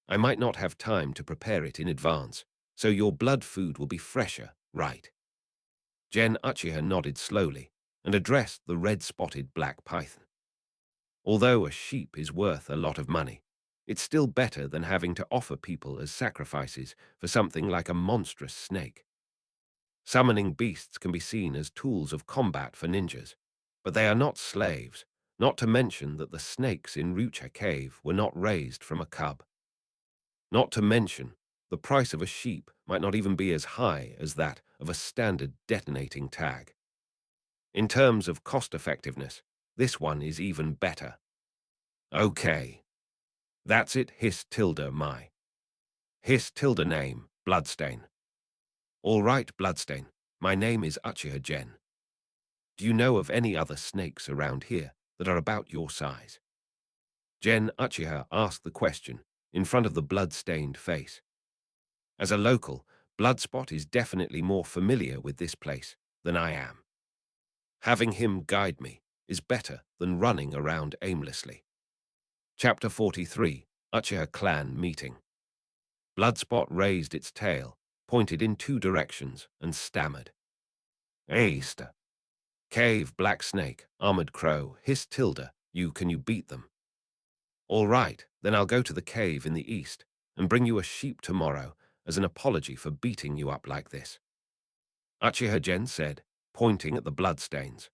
I might not have time to prepare it in advance, so your blood food will be fresher, right? Uchiha nodded slowly and addressed the red-spotted black python. Although a sheep is worth a lot of money, It's still better than having to offer people as sacrifices for something like a monstrous snake. Summoning beasts can be seen as tools of combat for ninjas, but they are not slaves, not to mention that the snakes in Rucha Cave were not raised from a cub. Not to mention, the price of a sheep might not even be as high as that of a standard detonating tag. In terms of cost-effectiveness, this one is even better. Okay. That's it, his tilde my. His tilde name, Bloodstain. All right, Bloodstain. My name is Uchiha Gen. Do you know of any other snakes around here that are about your size? Gen Uchiha asked the question in front of the blood-stained face. As a local, Bloodspot is definitely more familiar with this place than I am. Having him guide me is better than running around aimlessly. Chapter 43, Uchiha Clan Meeting. Bloodspot raised its tail, pointed in 2 directions, and stammered. East. Cave, Black Snake, Armored Crow, His tilde, can you beat them? All right, then I'll go to the cave in the east and bring you a sheep tomorrow as an apology for beating you up like this. Uchiha Gen said, pointing at the bloodstains.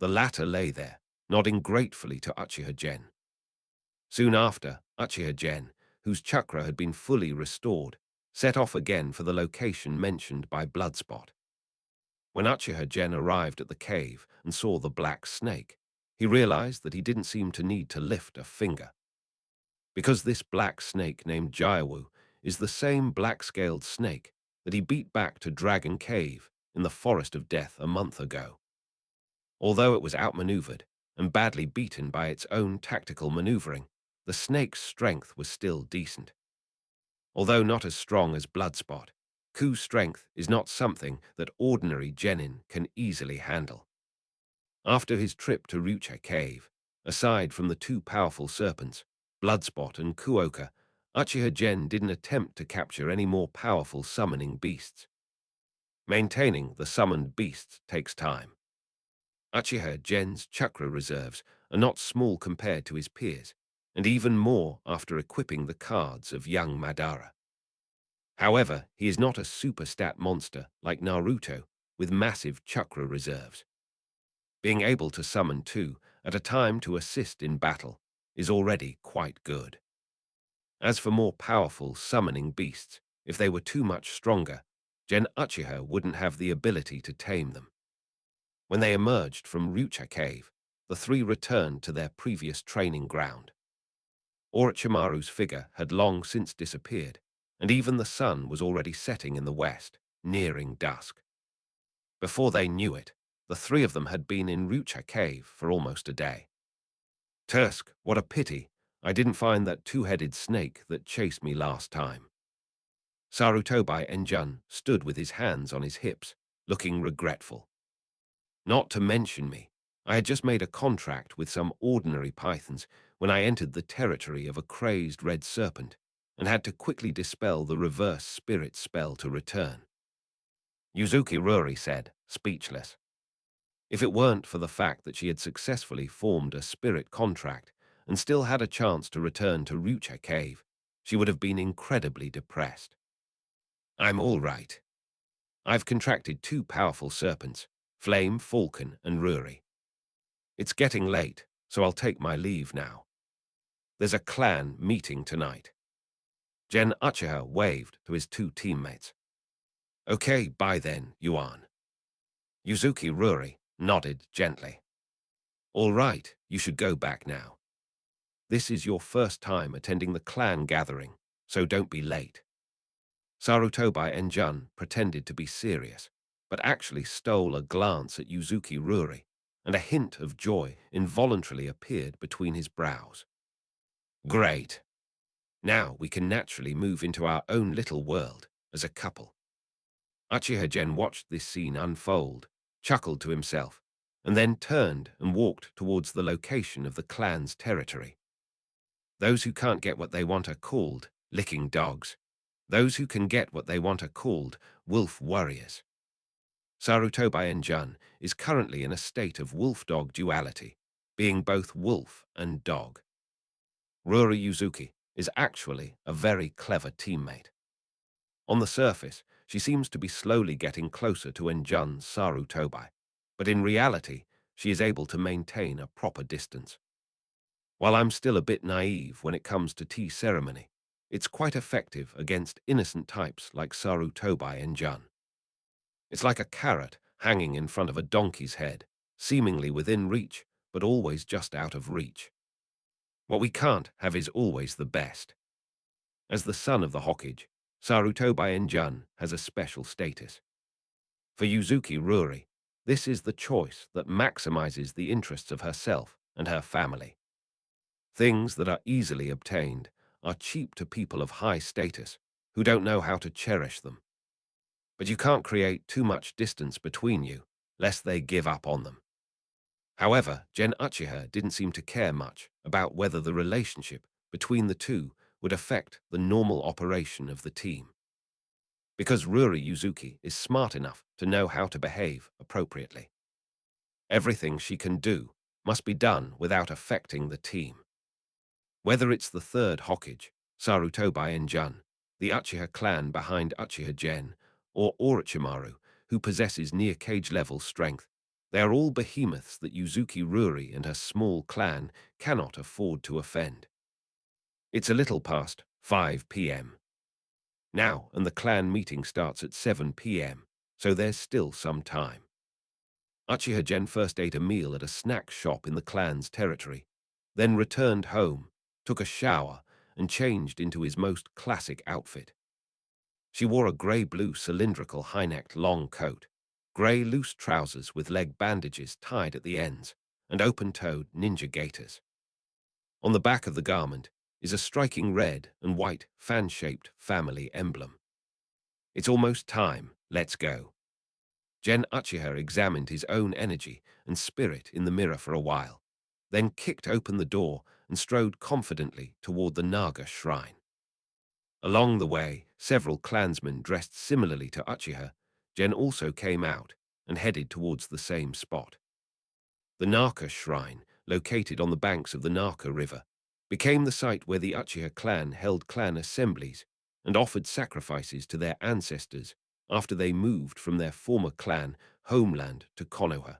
The latter lay there, nodding gratefully to Uchiha Gen. Soon after, Uchiha Gen, whose chakra had been fully restored, set off again for the location mentioned by Bloodspot. When Uchiha Gen arrived at the cave and saw the black snake, he realized that he didn't seem to need to lift a finger. Because this black snake named Jaiwu is the same black-scaled snake that he beat back to Dragon Cave in the Forest of Death a month ago. Although it was outmaneuvered and badly beaten by its own tactical maneuvering, the snake's strength was still decent. Although not as strong as Bloodspot, Ku's strength is not something that ordinary genin can easily handle. After his trip to Rucha Cave, aside from the 2 powerful serpents, Bloodspot and Kuoka, Uchiha Gen didn't attempt to capture any more powerful summoning beasts. Maintaining the summoned beasts takes time. Uchiha Gen's chakra reserves are not small compared to his peers, and even more after equipping the cards of young Madara. However, he is not a super stat monster like Naruto with massive chakra reserves. Being able to summon 2 at a time to assist in battle is already quite good. As for more powerful summoning beasts, if they were too much stronger, Gen Uchiha wouldn't have the ability to tame them. When they emerged from Rucha Cave, the 3 returned to their previous training ground. Orochimaru's figure had long since disappeared, and even the sun was already setting in the west, nearing dusk. Before they knew it, the 3 of them had been in Rucha Cave for almost a day. Tusk, what a pity I didn't find that 2-headed snake that chased me last time. Sarutobi Enjun stood with his hands on his hips, looking regretful. Not to mention me, I had just made a contract with some ordinary pythons when I entered the territory of a crazed red serpent and had to quickly dispel the reverse spirit spell to return. Yuzuki Ruri said, speechless. If it weren't for the fact that she had successfully formed a spirit contract and still had a chance to return to Rucha Cave, she would have been incredibly depressed. I'm all right. I've contracted 2 powerful serpents, Flame, Falcon, and Ruri. It's getting late, so I'll take my leave now. There's a clan meeting tonight. Gen Uchiha waved to his 2 teammates. Okay, bye then, Yuan. Yuzuki Ruri nodded gently. All right, you should go back now. This is your first time attending the clan gathering, so don't be late. Sarutobi Enjun pretended to be serious, but actually stole a glance at Yuzuki Ruri, and a hint of joy involuntarily appeared between his brows. Great. Now we can naturally move into our own little world as a couple. Uchiha Gen watched this scene unfold, chuckled to himself, and then turned and walked towards the location of the clan's territory. Those who can't get what they want are called licking dogs. Those who can get what they want are called wolf warriors. Sarutobi Enjun is currently in a state of wolf-dog duality, being both wolf and dog. Ruri Yuzuki is actually a very clever teammate. On the surface, she seems to be slowly getting closer to Enjun's Saru Tobai, but in reality, she is able to maintain a proper distance. While I'm still a bit naive when it comes to tea ceremony, it's quite effective against innocent types like Saru Tobai Enjun. It's like a carrot hanging in front of a donkey's head, seemingly within reach, but always just out of reach. What we can't have is always the best. As the son of the Hokage, Sarutobi Enjun has a special status. For Yuzuki Ruri, this is the choice that maximizes the interests of herself and her family. Things that are easily obtained are cheap to people of high status who don't know how to cherish them. But you can't create too much distance between you, lest they give up on them. However, Gen Uchiha didn't seem to care much about whether the relationship between the two would affect the normal operation of the team. Because Ruri Yuzuki is smart enough to know how to behave appropriately. Everything she can do must be done without affecting the team. Whether it's the third Hokage, Sarutobi Enjun, the Uchiha clan behind Uchiha Gen, or Orochimaru, who possesses near cage-level strength, they are all behemoths that Yuzuki Ruri and her small clan cannot afford to offend. It's a little past 5 p.m. now, and the clan meeting starts at 7 p.m., so there's still some time. Uchiha Gen first ate a meal at a snack shop in the clan's territory, then returned home, took a shower, and changed into his most classic outfit. She wore a grey-blue cylindrical high-necked long coat, grey loose trousers with leg bandages tied at the ends, and open-toed ninja gaiters. On the back of the garment is a striking red and white fan-shaped family emblem. It's almost time, let's go. Gen Uchiha examined his own energy and spirit in the mirror for a while, then kicked open the door and strode confidently toward the Naga shrine. Along the way, several clansmen dressed similarly to Uchiha, Gen also came out and headed towards the same spot. The Naka shrine, located on the banks of the Naka River, became the site where the Uchiha clan held clan assemblies and offered sacrifices to their ancestors after they moved from their former clan homeland to Konoha.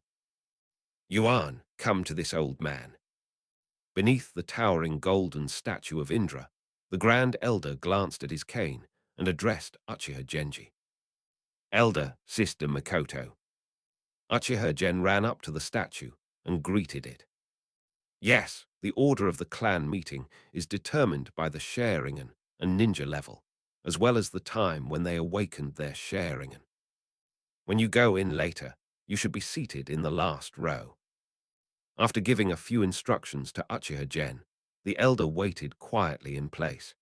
Yuan, come to this old man. Beneath the towering golden statue of Indra, the Grand Elder glanced at his cane and addressed Uchiha Genji. Elder, Sister Makoto. Uchiha Gen ran up to the statue and greeted it. Yes, the order of the clan meeting is determined by the Sharingan and ninja level, as well as the time when they awakened their Sharingan. When you go in later, you should be seated in the last row. After giving a few instructions to Uchiha Gen, the elder waited quietly in place.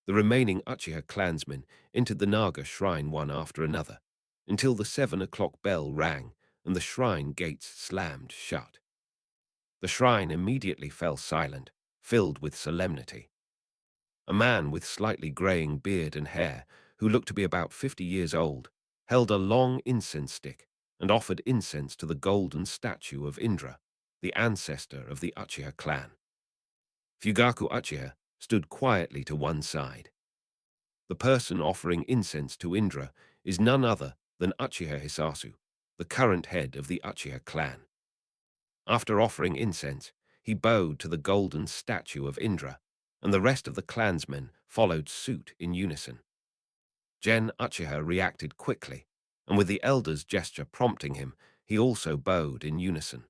The remaining Uchiha clansmen entered the Naga shrine one after another, until the 7 o'clock bell rang and the shrine gates slammed shut. The shrine immediately fell silent, filled with solemnity. A man with slightly graying beard and hair, who looked to be about 50 years old, held a long incense stick and offered incense to the golden statue of Indra, the ancestor of the Uchiha clan. Fugaku Uchiha stood quietly to one side. The person offering incense to Indra is none other than Uchiha Hisasu, the current head of the Uchiha clan. After offering incense, he bowed to the golden statue of Indra, and the rest of the clansmen followed suit in unison. Gen Uchiha reacted quickly, and with the elder's gesture prompting him, he also bowed in unison.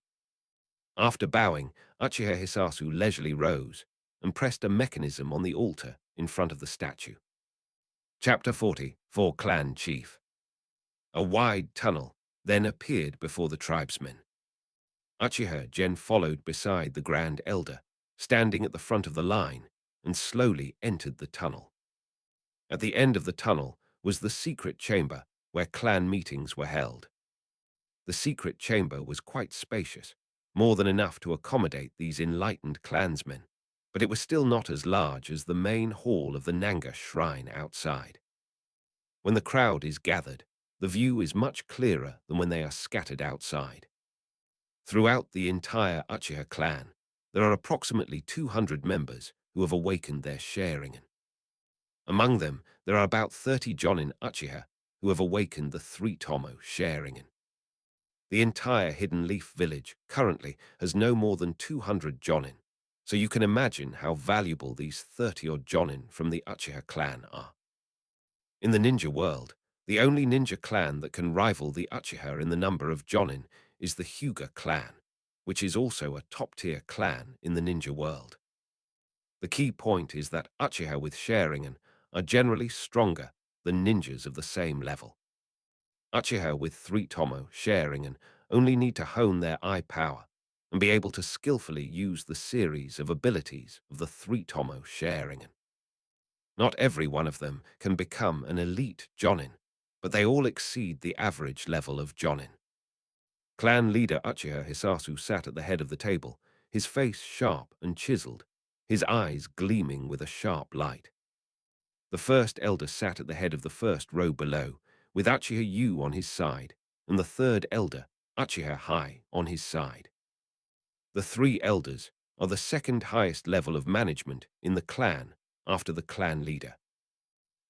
After bowing, Uchiha Hisasu leisurely rose and pressed a mechanism on the altar in front of the statue. Chapter 40, for Clan Chief. A wide tunnel then appeared before the tribesmen. Uchiha Gen followed beside the Grand Elder, standing at the front of the line, and slowly entered the tunnel. At the end of the tunnel was the secret chamber where clan meetings were held. The secret chamber was quite spacious, more than enough to accommodate these enlightened clansmen, but it was still not as large as the main hall of the Nanga shrine outside. When the crowd is gathered, the view is much clearer than when they are scattered outside. Throughout the entire Uchiha clan, there are approximately 200 members who have awakened their Sharingan. Among them, there are about 30 Jonin Uchiha who have awakened the 3 Tomo Sharingan. The entire Hidden Leaf village currently has no more than 200 Jonin, so you can imagine how valuable these 30-odd Jonin from the Uchiha clan are. In the ninja world, the only ninja clan that can rival the Uchiha in the number of Jonin is the Hyuga clan, which is also a top-tier clan in the ninja world. The key point is that Uchiha with Sharingan are generally stronger than ninjas of the same level. Uchiha with 3 Tomo Sharingan only need to hone their eye power and be able to skillfully use the series of abilities of the 3 Tomo Sharingan. Not every one of them can become an elite Jonin, but they all exceed the average level of Jonin. Clan leader Uchiha Hisasu sat at the head of the table, his face sharp and chiseled, his eyes gleaming with a sharp light. The first elder sat at the head of the first row below, with Uchiha Yu on his side, and the third elder, Uchiha Hai, on his side. The 3 elders are the second highest level of management in the clan after the clan leader.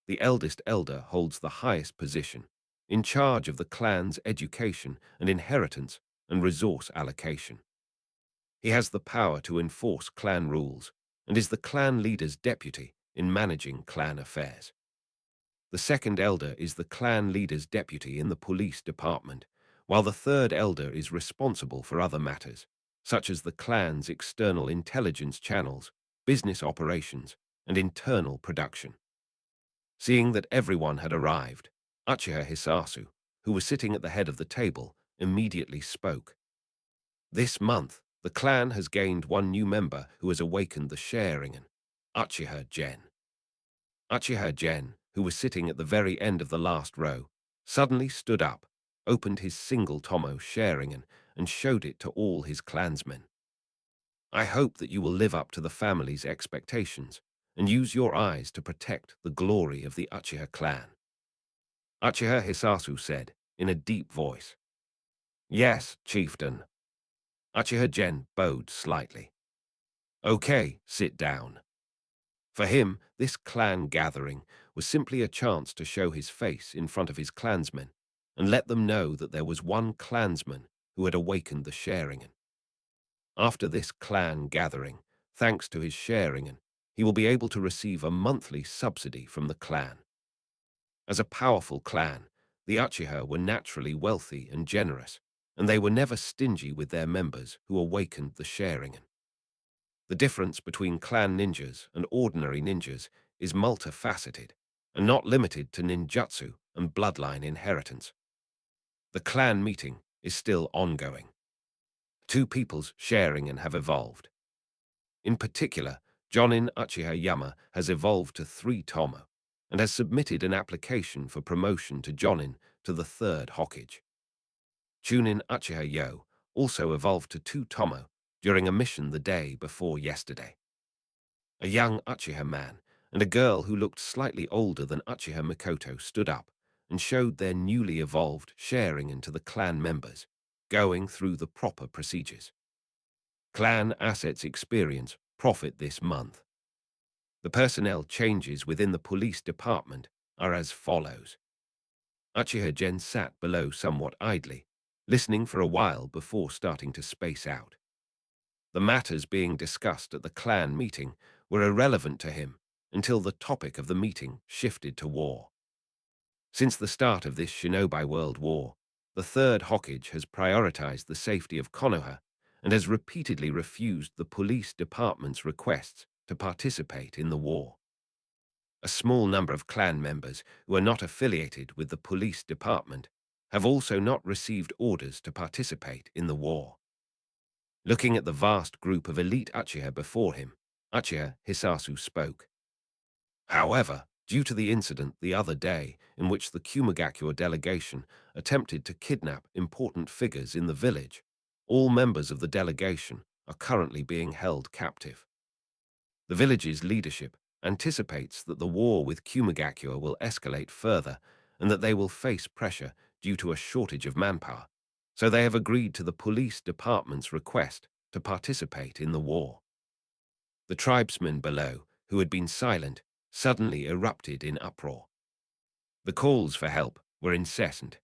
The eldest elder holds the highest position, in charge of the clan's education and inheritance and resource allocation. He has the power to enforce clan rules and is the clan leader's deputy in managing clan affairs. The second elder is the clan leader's deputy in the police department, while the third elder is responsible for other matters, such as the clan's external intelligence channels, business operations, and internal production. Seeing that everyone had arrived, Uchiha Hisasu, who was sitting at the head of the table, immediately spoke. This month, the clan has gained one new member who has awakened the Sharingan, Uchiha Gen. Uchiha Gen, who was sitting at the very end of the last row, suddenly stood up, opened his single Tomo Sharingan, and showed it to all his clansmen. I hope that you will live up to the family's expectations and use your eyes to protect the glory of the Uchiha clan. Uchiha Hisasu said, in a deep voice. Yes, chieftain. Uchiha Gen bowed slightly. Okay, sit down. For him, this clan gathering was simply a chance to show his face in front of his clansmen and let them know that there was one clansman who had awakened the Sharingan. After this clan gathering, thanks to his Sharingan, he will be able to receive a monthly subsidy from the clan. As a powerful clan, the Uchiha were naturally wealthy and generous, and they were never stingy with their members who awakened the Sharingan. The difference between clan ninjas and ordinary ninjas is multifaceted and not limited to ninjutsu and bloodline inheritance. The clan meeting is still ongoing. 2 people's Sharingan have evolved. In particular, Jonin Uchiha Yama has evolved to 3 Tomo and has submitted an application for promotion to Jonin to the 3rd Hokage. Chunin Uchiha Yo also evolved to 2 Tomo during a mission the day before yesterday. A young Uchiha man and a girl who looked slightly older than Uchiha Mikoto stood up and showed their newly evolved Sharingan to the clan members, going through the proper procedures. Clan Assets Experience Profit this month. The personnel changes within the police department are as follows. Uchiha Gen sat below somewhat idly, listening for a while before starting to space out. The matters being discussed at the clan meeting were irrelevant to him until the topic of the meeting shifted to war. Since the start of this Shinobi World War, the 3rd Hokage has prioritized the safety of Konoha and has repeatedly refused the police department's requests to participate in the war. A small number of clan members who are not affiliated with the police department have also not received orders to participate in the war. Looking at the vast group of elite Uchiha before him, Uchiha Hisasu spoke. However, due to the incident the other day in which the Kumagakure delegation attempted to kidnap important figures in the village, all members of the delegation are currently being held captive. The village's leadership anticipates that the war with Kumagakure will escalate further and that they will face pressure due to a shortage of manpower, so they have agreed to the police department's request to participate in the war. The tribesmen below, who had been silent, suddenly erupted in uproar. The calls for help were incessant.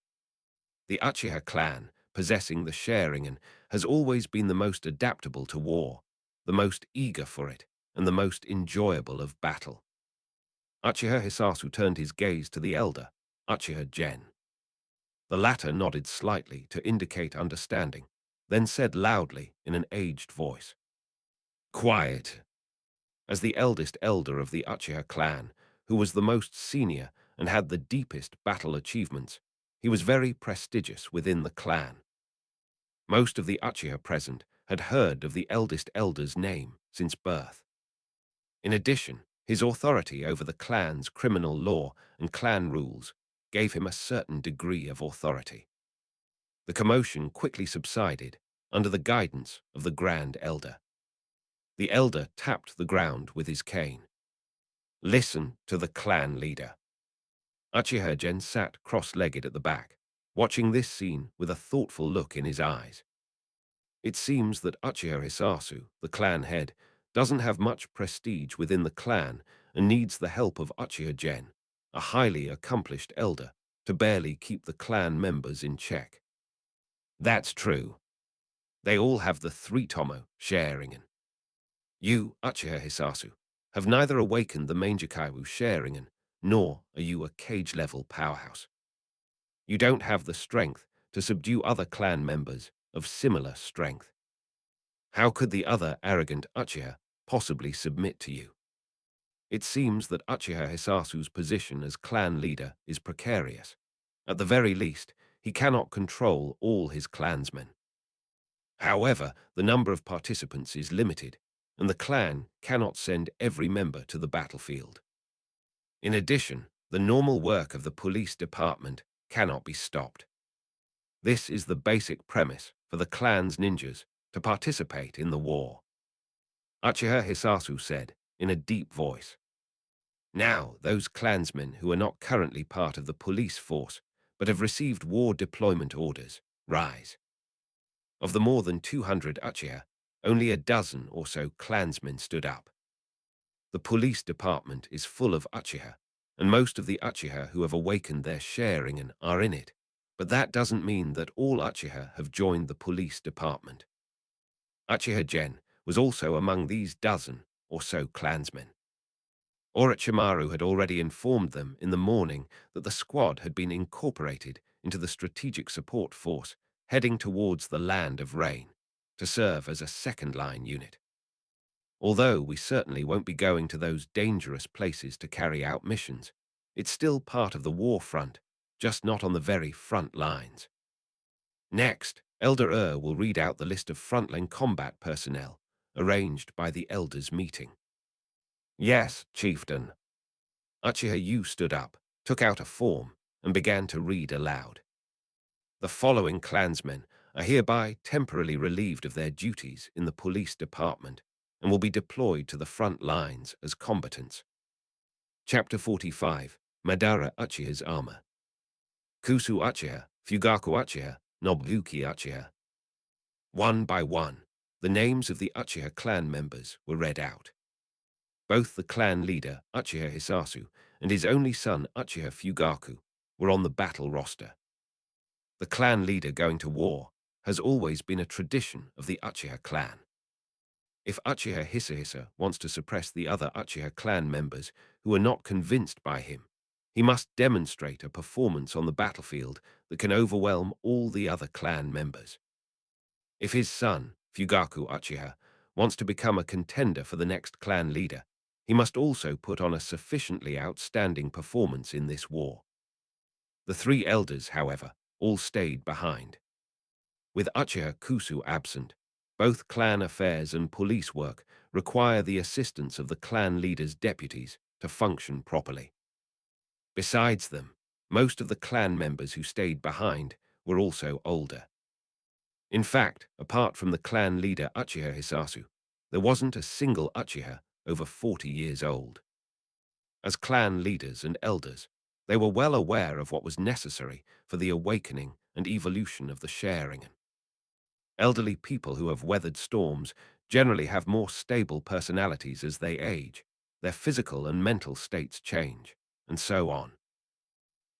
The Uchiha clan, possessing the Sharingan, has always been the most adaptable to war, the most eager for it, and the most enjoyable of battle. Uchiha Hisasu turned his gaze to the elder, Uchiha Gen. The latter nodded slightly to indicate understanding, then said loudly in an aged voice, "Quiet." As the eldest elder of the Uchiha clan, who was the most senior and had the deepest battle achievements, he was very prestigious within the clan. Most of the Uchiha present had heard of the eldest elder's name since birth. In addition, his authority over the clan's criminal law and clan rules gave him a certain degree of authority. The commotion quickly subsided under the guidance of the Grand Elder. The elder tapped the ground with his cane. "Listen to the clan leader." Uchiha Gen sat cross-legged at the back, watching this scene with a thoughtful look in his eyes. It seems that Uchiha Hisasu, the clan head, doesn't have much prestige within the clan and needs the help of Uchiha Gen, a highly accomplished elder, to barely keep the clan members in check. That's true. They all have the three-tomo Sharingan. You, Uchiha Hisasu, have neither awakened the Mangekyou Sharingan, nor are you a cage-level powerhouse. You don't have the strength to subdue other clan members of similar strength. How could the other arrogant Uchiha possibly submit to you? It seems that Uchiha Hisasu's position as clan leader is precarious. At the very least, he cannot control all his clansmen. However, the number of participants is limited, and the clan cannot send every member to the battlefield. In addition, the normal work of the police department cannot be stopped. This is the basic premise for the clan's ninjas to participate in the war. Uchiha Hisasu said in a deep voice. Now, those clansmen who are not currently part of the police force but have received war deployment orders, rise. Of the more than 200 Uchiha, only a dozen or so clansmen stood up. The police department is full of Uchiha, and most of the Uchiha who have awakened their Sharingan are in it, but that doesn't mean that all Uchiha have joined the police department. Uchiha Gen was also among these dozen or so clansmen. Orochimaru had already informed them in the morning that the squad had been incorporated into the strategic support force heading towards the Land of Rain to serve as a second-line unit. Although we certainly won't be going to those dangerous places to carry out missions, it's still part of the war front, just not on the very front lines. Next, Elder will read out the list of frontline combat personnel arranged by the Elders' meeting. Yes, Chieftain. Uchiha Yu stood up, took out a form, and began to read aloud. The following clansmen are hereby temporarily relieved of their duties in the police department and will be deployed to the front lines as combatants. Chapter 45, Madara Uchiha's Armor. Kusu Uchiha, Fugaku Uchiha, Nobuki Uchiha. One by one, the names of the Uchiha clan members were read out. Both the clan leader, Uchiha Hisasu, and his only son, Uchiha Fugaku, were on the battle roster. The clan leader going to war has always been a tradition of the Uchiha clan. If Uchiha Hisahisa wants to suppress the other Uchiha clan members who are not convinced by him, he must demonstrate a performance on the battlefield that can overwhelm all the other clan members. If his son, Fugaku Uchiha, wants to become a contender for the next clan leader, he must also put on a sufficiently outstanding performance in this war. The three elders, however, all stayed behind. With Uchiha Kusu absent, both clan affairs and police work require the assistance of the clan leader's deputies to function properly. Besides them, most of the clan members who stayed behind were also older. In fact, apart from the clan leader Uchiha Hisasu, there wasn't a single Uchiha over 40 years old. As clan leaders and elders, they were well aware of what was necessary for the awakening and evolution of the Sharingan. Elderly people who have weathered storms generally have more stable personalities as they age. Their physical and mental states change, and so on.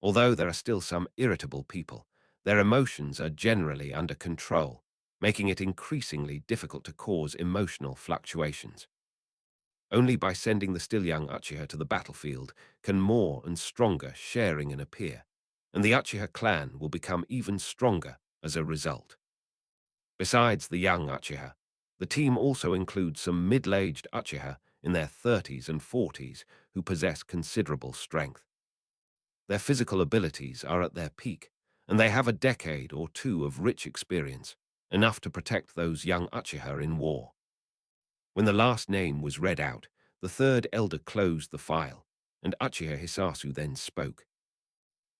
Although there are still some irritable people, their emotions are generally under control, making it increasingly difficult to cause emotional fluctuations. Only by sending the still young Uchiha to the battlefield can more and stronger sharing appear, and the Uchiha clan will become even stronger as a result. Besides the young Uchiha, the team also includes some middle-aged Uchiha in their 30s and 40s who possess considerable strength. Their physical abilities are at their peak, and they have a decade or two of rich experience, enough to protect those young Uchiha in war. When the last name was read out, the third elder closed the file, and Uchiha Hisasu then spoke.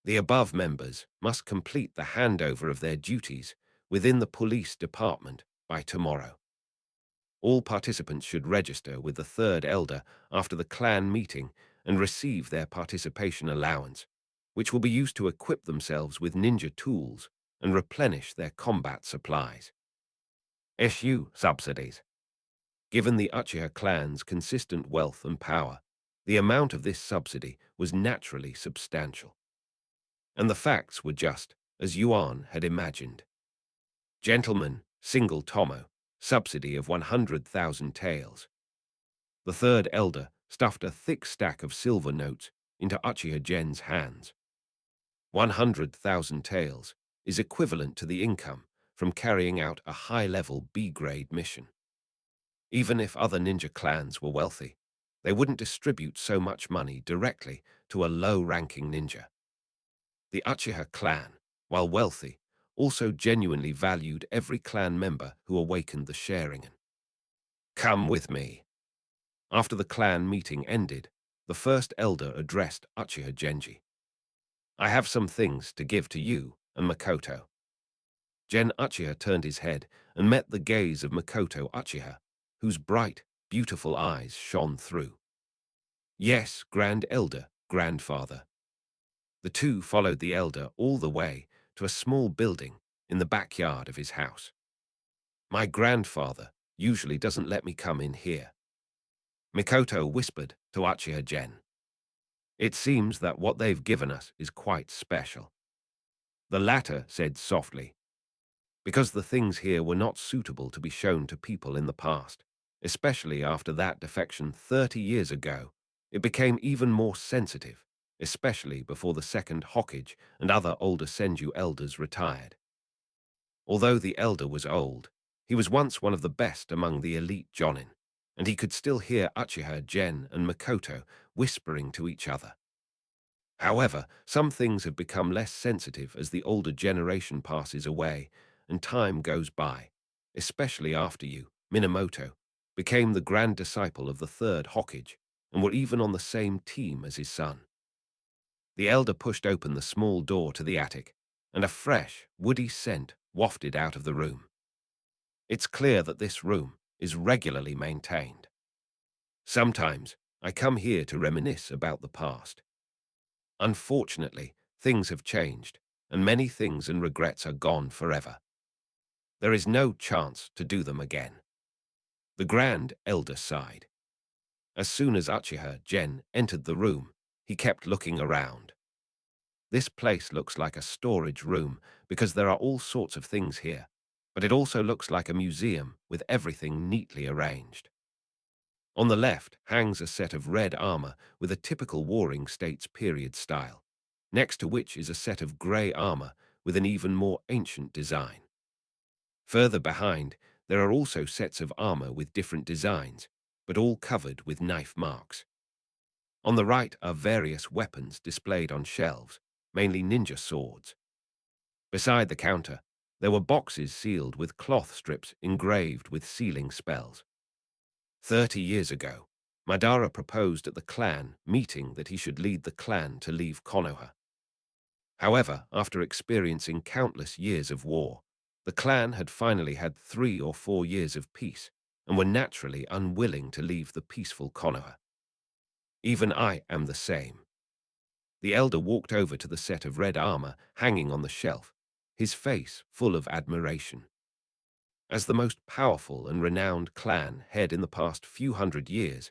The above members must complete the handover of their duties within the police department by tomorrow. All participants should register with the third elder after the clan meeting and receive their participation allowance, which will be used to equip themselves with ninja tools and replenish their combat supplies. Issue subsidies. Given the Uchiha clan's consistent wealth and power, the amount of this subsidy was naturally substantial. And the facts were just as Yuan had imagined. Gentleman, single tomo, subsidy of 100,000 taels. The third elder stuffed a thick stack of silver notes into Uchiha Gen's hands. 100,000 taels is equivalent to the income from carrying out a high-level B-grade mission. Even if other ninja clans were wealthy, they wouldn't distribute so much money directly to a low-ranking ninja. The Uchiha clan, while wealthy, also genuinely valued every clan member who awakened the Sharingan. Come with me. After the clan meeting ended, the first elder addressed Uchiha Genji. I have some things to give to you and Makoto. Gen Uchiha turned his head and met the gaze of Makoto Uchiha, whose bright, beautiful eyes shone through. Yes, Grand Elder, Grandfather. The two followed the elder all the way to a small building in the backyard of his house. My grandfather usually doesn't let me come in here. Mikoto whispered to Uchiha Gen. It seems that what they've given us is quite special. The latter said softly, because the things here were not suitable to be shown to people in the past, especially after that defection 30 years ago, it became even more sensitive, especially before the second Hokage and other older Senju elders retired. Although the elder was old, he was once one of the best among the elite Jonin, and he could still hear Uchiha Gen and Makoto whispering to each other. However, some things have become less sensitive as the older generation passes away and time goes by, especially after you, Minamoto, became the grand disciple of the third Hokage and were even on the same team as his son. The elder pushed open the small door to the attic, and a fresh, woody scent wafted out of the room. It's clear that this room is regularly maintained. Sometimes I come here to reminisce about the past. Unfortunately, things have changed, and many things and regrets are gone forever. There is no chance to do them again. The grand elder sighed. As soon as Uchiha Gen entered the room, he kept looking around. This place looks like a storage room because there are all sorts of things here, but it also looks like a museum with everything neatly arranged. On the left hangs a set of red armor with a typical Warring States period style, next to which is a set of grey armor with an even more ancient design. Further behind, there are also sets of armor with different designs, but all covered with knife marks. On the right are various weapons displayed on shelves, mainly ninja swords. Beside the counter, there were boxes sealed with cloth strips engraved with sealing spells. 30 years ago, Madara proposed at the clan meeting that he should lead the clan to leave Konoha. However, after experiencing countless years of war, the clan had finally had 3 or 4 years of peace and were naturally unwilling to leave the peaceful Konoha. Even I am the same. The elder walked over to the set of red armor hanging on the shelf, his face full of admiration. As the most powerful and renowned clan head in the past few hundred years,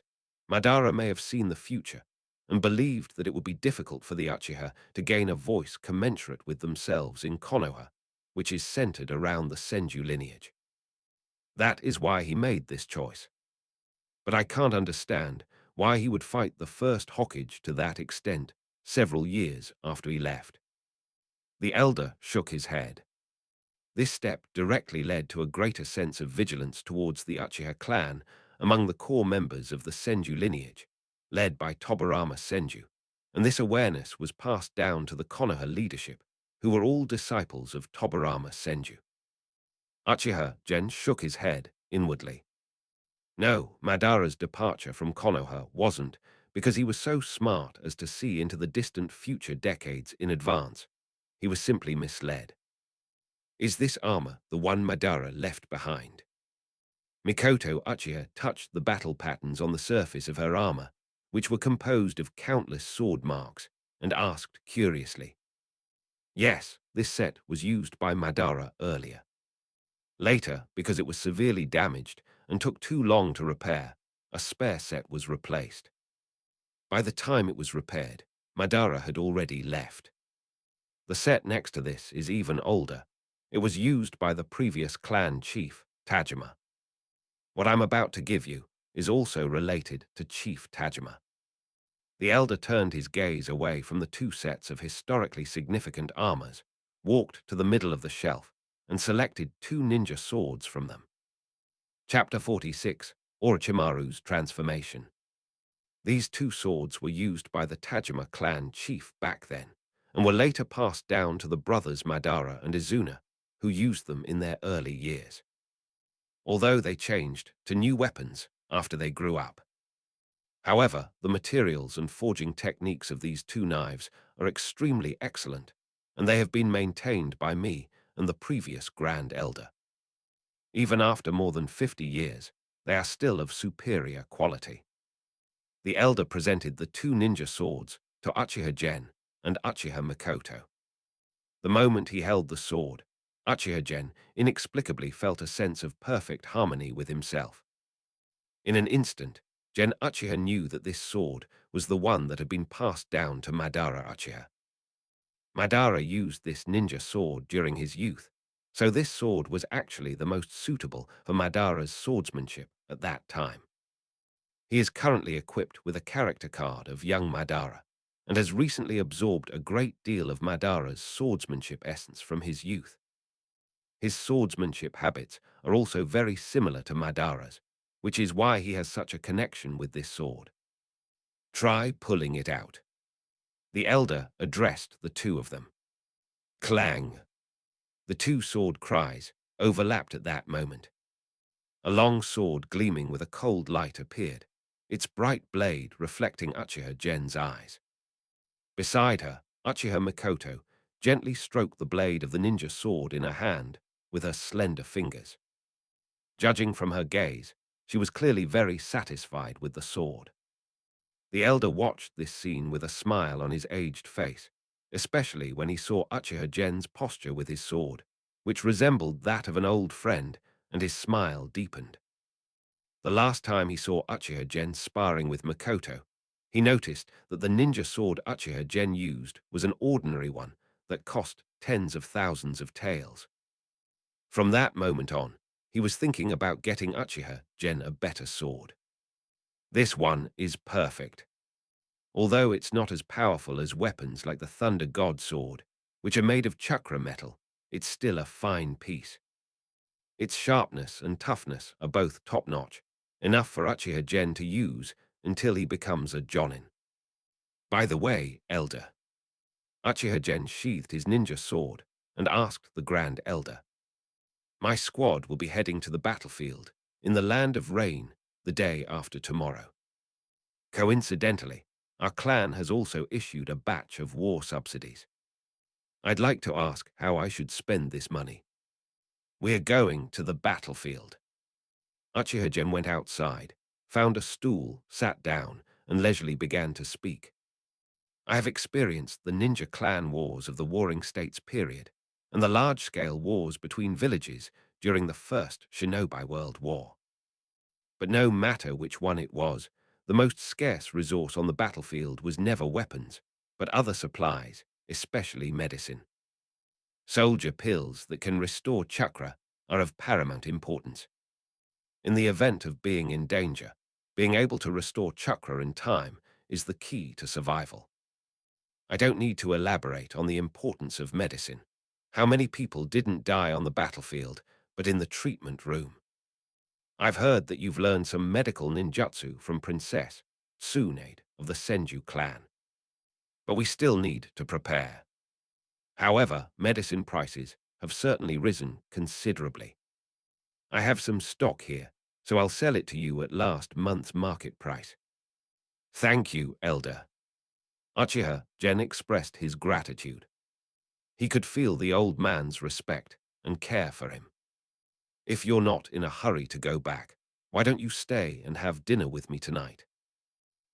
Madara may have seen the future and believed that it would be difficult for the Uchiha to gain a voice commensurate with themselves in Konoha, which is centered around the Senju lineage. That is why he made this choice. But I can't understand why he would fight the first Hokage to that extent several years after he left. The elder shook his head. This step directly led to a greater sense of vigilance towards the Uchiha clan among the core members of the Senju lineage, led by Tobirama Senju, and this awareness was passed down to the Konoha leadership, who were all disciples of Tobirama Senju. Uchiha Gen shook his head inwardly. No, Madara's departure from Konoha wasn't because he was so smart as to see into the distant future decades in advance. He was simply misled. Is this armor the one Madara left behind? Mikoto Uchiha touched the battle patterns on the surface of her armor, which were composed of countless sword marks, and asked curiously. Yes, this set was used by Madara earlier. Later, because it was severely damaged and took too long to repair, a spare set was replaced. By the time it was repaired, Madara had already left. The set next to this is even older. It was used by the previous clan chief, Tajima. What I'm about to give you is also related to Chief Tajima. The elder turned his gaze away from the two sets of historically significant armors, walked to the middle of the shelf, and selected two ninja swords from them. Chapter 46, Orochimaru's Transformation. These two swords were used by the Tajima clan chief back then, and were later passed down to the brothers Madara and Izuna, who used them in their early years, although they changed to new weapons after they grew up. However, the materials and forging techniques of these two knives are extremely excellent, and they have been maintained by me and the previous Grand Elder. Even after more than 50 years, they are still of superior quality. The elder presented the two ninja swords to Uchiha Gen and Uchiha Mikoto. The moment he held the sword, Uchiha Gen inexplicably felt a sense of perfect harmony with himself. In an instant, Gen Uchiha knew that this sword was the one that had been passed down to Madara Uchiha. Madara used this ninja sword during his youth, so this sword was actually the most suitable for Madara's swordsmanship at that time. He is currently equipped with a character card of young Madara, and has recently absorbed a great deal of Madara's swordsmanship essence from his youth. His swordsmanship habits are also very similar to Madara's, which is why he has such a connection with this sword. Try pulling it out. The elder addressed the two of them. Clang! The two sword cries overlapped at that moment. A long sword gleaming with a cold light appeared, its bright blade reflecting Uchiha Gen's eyes. Beside her, Uchiha Mikoto gently stroked the blade of the ninja sword in her hand with her slender fingers. Judging from her gaze, she was clearly very satisfied with the sword. The elder watched this scene with a smile on his aged face, especially when he saw Uchiha Gen's posture with his sword, which resembled that of an old friend, and his smile deepened. The last time he saw Uchiha Gen sparring with Mikoto, he noticed that the ninja sword Uchiha Gen used was an ordinary one that cost tens of thousands of taels. From that moment on, he was thinking about getting Uchiha Gen a better sword. This one is perfect. Although it's not as powerful as weapons like the Thunder God sword, which are made of chakra metal, it's still a fine piece. Its sharpness and toughness are both top-notch, enough for Uchiha Gen to use until he becomes a Jonin. By the way, Elder. Uchiha Gen sheathed his ninja sword and asked the Grand Elder. My squad will be heading to the battlefield in the Land of Rain the day after tomorrow. Coincidentally, our clan has also issued a batch of war subsidies. I'd like to ask how I should spend this money. We're going to the battlefield. Uchiha Gen went outside, found a stool, sat down, and leisurely began to speak. I have experienced the ninja clan wars of the Warring States period, and the large-scale wars between villages during the First Shinobi World War. But no matter which one it was, the most scarce resource on the battlefield was never weapons, but other supplies, especially medicine. Soldier pills that can restore chakra are of paramount importance. In the event of being in danger, being able to restore chakra in time is the key to survival. I don't need to elaborate on the importance of medicine. How many people didn't die on the battlefield, but in the treatment room? I've heard that you've learned some medical ninjutsu from Princess Tsunade of the Senju clan. But we still need to prepare. However, medicine prices have certainly risen considerably. I have some stock here, so I'll sell it to you at last month's market price. Thank you, Elder. Uchiha Gen expressed his gratitude. He could feel the old man's respect and care for him. If you're not in a hurry to go back, why don't you stay and have dinner with me tonight?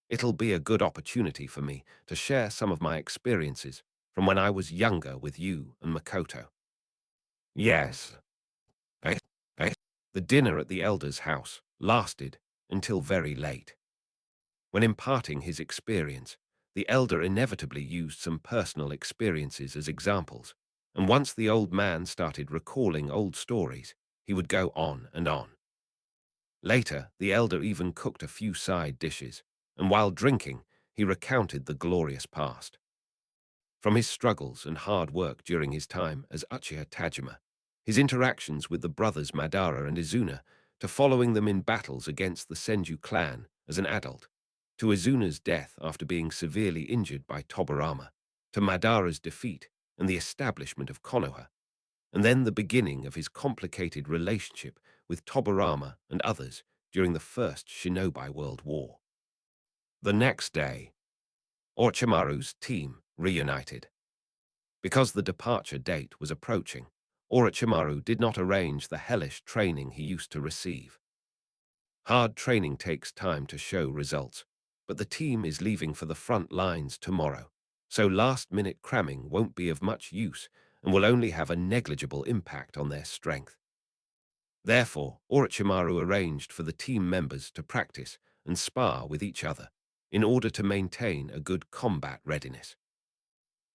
It'll be a good opportunity for me to share some of my experiences from when I was younger with you and Makoto. Yes. Eh, eh. The dinner at the elder's house lasted until very late. When imparting his experience, the elder inevitably used some personal experiences as examples, and once the old man started recalling old stories, he would go on and on. Later, the elder even cooked a few side dishes, and while drinking, he recounted the glorious past. From his struggles and hard work during his time as Uchiha Tajima, his interactions with the brothers Madara and Izuna, to following them in battles against the Senju clan as an adult, to Izuna's death after being severely injured by Tobirama, to Madara's defeat and the establishment of Konoha, and then the beginning of his complicated relationship with Tobirama and others during the First Shinobi World War. The next day, Orochimaru's team reunited. Because the departure date was approaching, Orochimaru did not arrange the hellish training he used to receive. Hard training takes time to show results, but the team is leaving for the front lines tomorrow, so last-minute cramming won't be of much use and will only have a negligible impact on their strength. Therefore, Orochimaru arranged for the team members to practice and spar with each other in order to maintain a good combat readiness.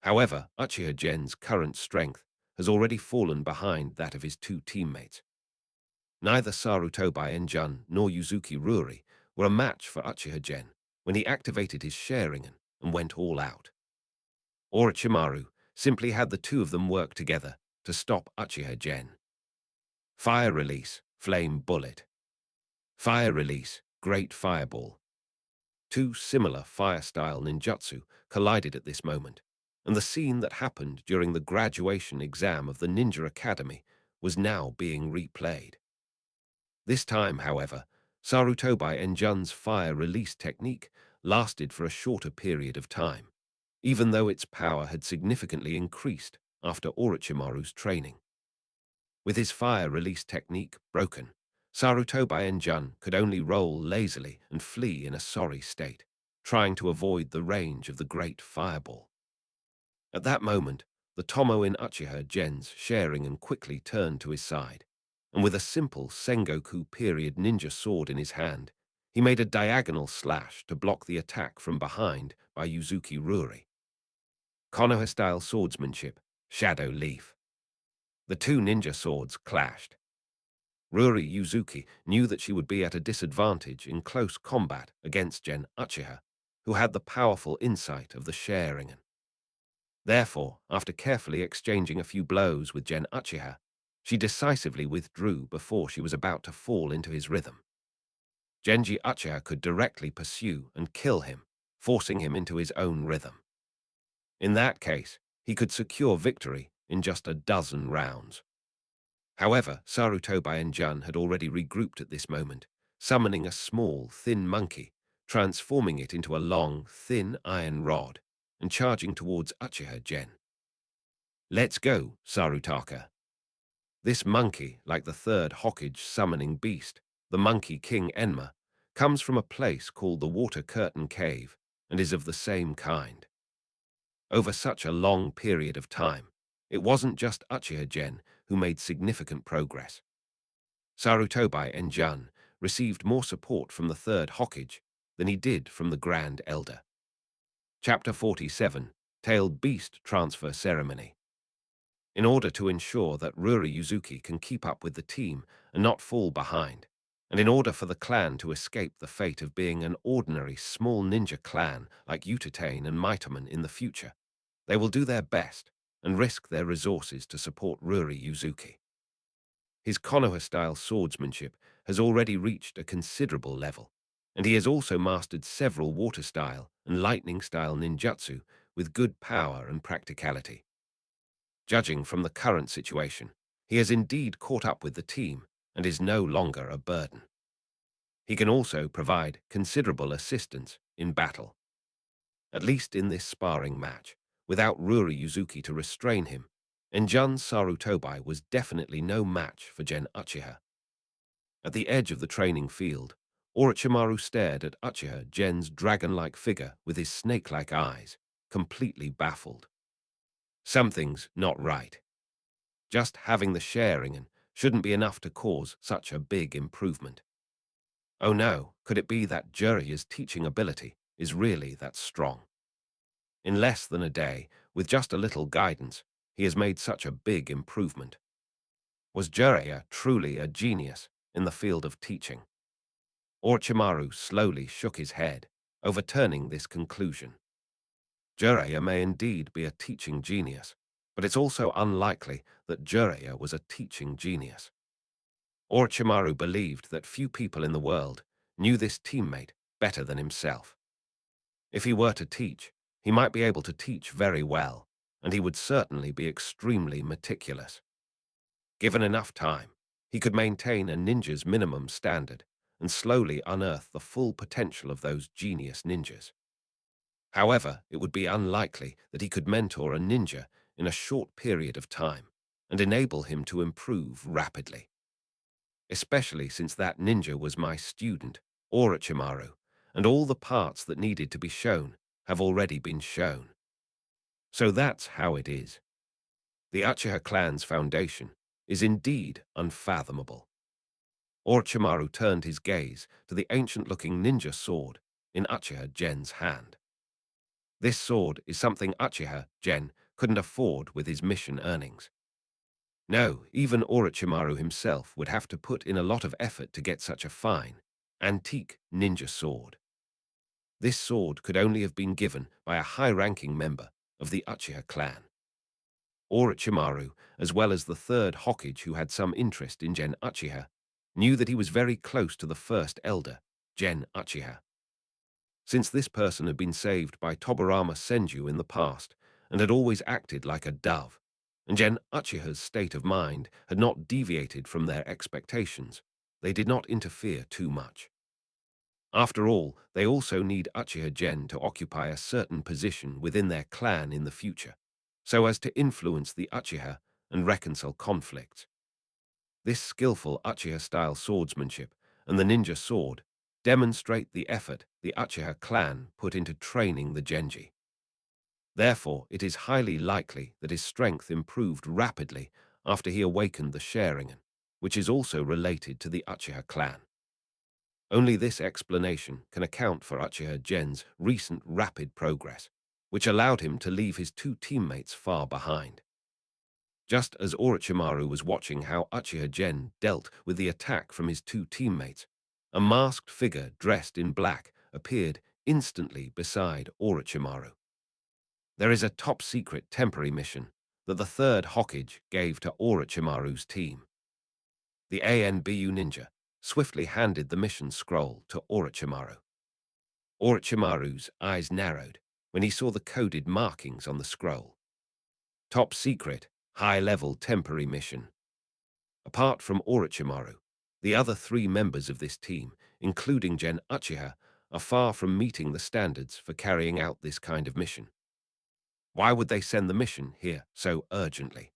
However, Uchiha Gen's current strength has already fallen behind that of his two teammates. Neither Sarutobi Enjun nor Yuzuki Ruri were a match for Uchiha Gen when he activated his Sharingan and went all out. Orochimaru simply had the two of them work together to stop Uchiha Gen. Fire Release, Flame Bullet. Fire Release, Great Fireball. Two similar fire-style ninjutsu collided at this moment, and the scene that happened during the graduation exam of the Ninja Academy was now being replayed. This time, however, Sarutobi Enjun's fire release technique lasted for a shorter period of time, even though its power had significantly increased after Orochimaru's training. With his fire release technique broken, Sarutobi Enjun could only roll lazily and flee in a sorry state, trying to avoid the range of the great fireball. At that moment, the Tomo in Uchiha Gen's Sharingan quickly turned to his side, and with a simple Sengoku period ninja sword in his hand, he made a diagonal slash to block the attack from behind by Yuzuki Ruri. Konoha-style swordsmanship, Shadow Leaf. The two ninja swords clashed. Ruri Yuzuki knew that she would be at a disadvantage in close combat against Gen Uchiha, who had the powerful insight of the Sharingan. Therefore, after carefully exchanging a few blows with Gen Uchiha, she decisively withdrew before she was about to fall into his rhythm. Genji Uchiha could directly pursue and kill him, forcing him into his own rhythm. In that case, he could secure victory in just a dozen rounds. However, Sarutobi Enjun had already regrouped at this moment, summoning a small, thin monkey, transforming it into a long, thin iron rod, and charging towards Uchiha Gen. Let's go, Sarutaka. This monkey, like the third Hokage summoning beast, the Monkey King Enma, comes from a place called the Water Curtain Cave and is of the same kind. Over such a long period of time, it wasn't just Uchiha Gen who made significant progress. Sarutobi and Jun received more support from the third Hokage than he did from the Grand Elder. Chapter 47, Tailed Beast Transfer Ceremony. In order to ensure that Ruri Yuzuki can keep up with the team and not fall behind, and in order for the clan to escape the fate of being an ordinary small ninja clan like Utatane and Maitoman in the future, they will do their best and risk their resources to support Ruri Yuzuki. His Konoha-style swordsmanship has already reached a considerable level, and he has also mastered several water-style and lightning-style ninjutsu with good power and practicality. Judging from the current situation, he has indeed caught up with the team and is no longer a burden. He can also provide considerable assistance in battle. At least in this sparring match, without Ruri Yuzuki to restrain him, and Jun Sarutobi was definitely no match for Gen Uchiha. At the edge of the training field, Orochimaru stared at Uchiha Gen's dragon-like figure with his snake-like eyes, completely baffled. Something's not right. Just having the Sharingan shouldn't be enough to cause such a big improvement. Oh no, could it be that Jiraiya's teaching ability is really that strong? In less than a day, with just a little guidance, he has made such a big improvement. Was Jiraiya truly a genius in the field of teaching? Orochimaru slowly shook his head, overturning this conclusion. Jiraiya may indeed be a teaching genius, but it's also unlikely that Jiraiya was a teaching genius. Orochimaru believed that few people in the world knew this teammate better than himself. If he were to teach, he might be able to teach very well, and he would certainly be extremely meticulous. Given enough time, he could maintain a ninja's minimum standard and slowly unearth the full potential of those genius ninjas. However, it would be unlikely that he could mentor a ninja in a short period of time and enable him to improve rapidly. Especially since that ninja was my student, Orochimaru, and all the parts that needed to be shown have already been shown. So that's how it is. The Uchiha clan's foundation is indeed unfathomable. Orochimaru turned his gaze to the ancient-looking ninja sword in Uchiha Gen's hand. This sword is something Uchiha Gen couldn't afford with his mission earnings. No, even Orochimaru himself would have to put in a lot of effort to get such a fine, antique ninja sword. This sword could only have been given by a high-ranking member of the Uchiha clan. Orochimaru, as well as the third Hokage who had some interest in Gen Uchiha, knew that he was very close to the first elder, Gen Uchiha. Since this person had been saved by Tobirama Senju in the past and had always acted like a dove, and Gen Uchiha's state of mind had not deviated from their expectations, they did not interfere too much. After all, they also need Uchiha Gen to occupy a certain position within their clan in the future, so as to influence the Uchiha and reconcile conflicts. This skillful Uchiha-style swordsmanship and the ninja sword demonstrate the effort the Uchiha clan put into training the Genji. Therefore, it is highly likely that his strength improved rapidly after he awakened the Sharingan, which is also related to the Uchiha clan. Only this explanation can account for Uchiha Gen's recent rapid progress, which allowed him to leave his two teammates far behind. Just as Orochimaru was watching how Uchiha Gen dealt with the attack from his two teammates, a masked figure dressed in black appeared instantly beside Orochimaru. There is a top-secret temporary mission that the third Hokage gave to Orochimaru's team. The ANBU ninja swiftly handed the mission scroll to Orochimaru. Orochimaru's eyes narrowed when he saw the coded markings on the scroll. Top secret, high-level temporary mission. Apart from Orochimaru, the other three members of this team, including Gen Uchiha, are far from meeting the standards for carrying out this kind of mission. Why would they send the mission here so urgently?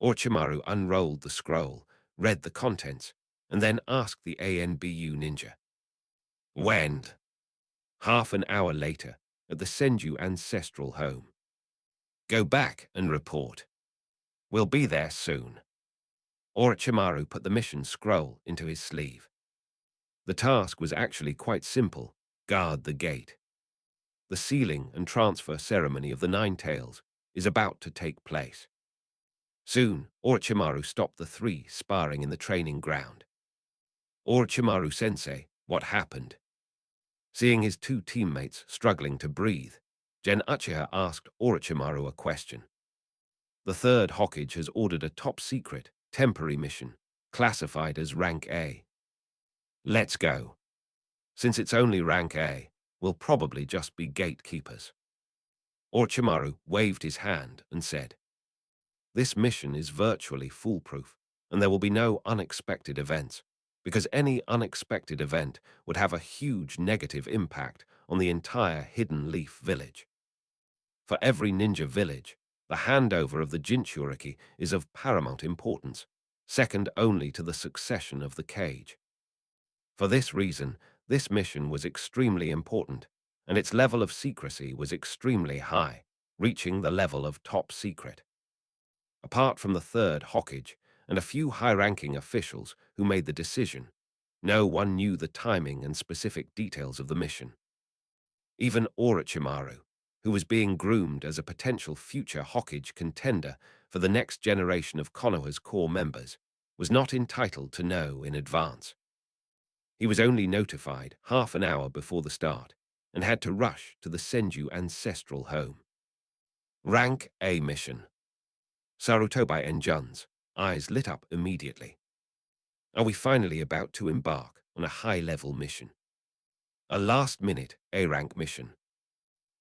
Orochimaru unrolled the scroll, read the contents, and then asked the ANBU ninja. When? Half an hour later, at the Senju ancestral home. Go back and report. We'll be there soon. Orochimaru put the mission scroll into his sleeve. The task was actually quite simple: guard the gate. The sealing and transfer ceremony of the Nine Tails is about to take place. Soon, Orochimaru stopped the three sparring in the training ground. Orochimaru-sensei, what happened? Seeing his two teammates struggling to breathe, Gen Uchiha asked Orochimaru a question. The third Hokage has ordered a top-secret, temporary mission, classified as Rank A. Let's go. Since it's only Rank A, we'll probably just be gatekeepers. Orochimaru waved his hand and said, "This mission is virtually foolproof, and there will be no unexpected events, because any unexpected event would have a huge negative impact on the entire Hidden Leaf village. For every ninja village, the handover of the Jinchuriki is of paramount importance, second only to the succession of the cage. For this reason, this mission was extremely important, and its level of secrecy was extremely high, reaching the level of top secret. Apart from the third Hokage and a few high-ranking officials who made the decision, no one knew the timing and specific details of the mission. Even Orochimaru, who was being groomed as a potential future Hokage contender for the next generation of Konoha's core members, was not entitled to know in advance. He was only notified half an hour before the start and had to rush to the Senju ancestral home. Rank A mission. Sarutobi and Jun's eyes lit up immediately. Are we finally about to embark on a high-level mission? A last-minute A-rank mission.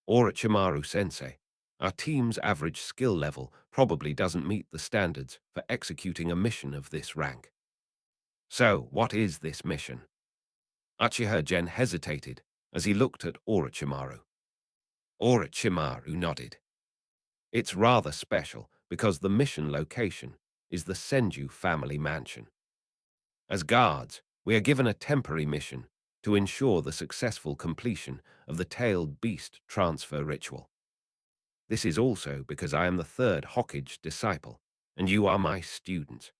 Orochimaru-sensei, our team's average skill level probably doesn't meet the standards for executing a mission of this rank. So, what is this mission? Uchiha Gen hesitated as he looked at Orochimaru. Orochimaru nodded. It's rather special because the mission location is the Senju family mansion. As guards, we are given a temporary mission to ensure the successful completion of the tailed beast transfer ritual. This is also because I am the third Hokage disciple, and you are my students.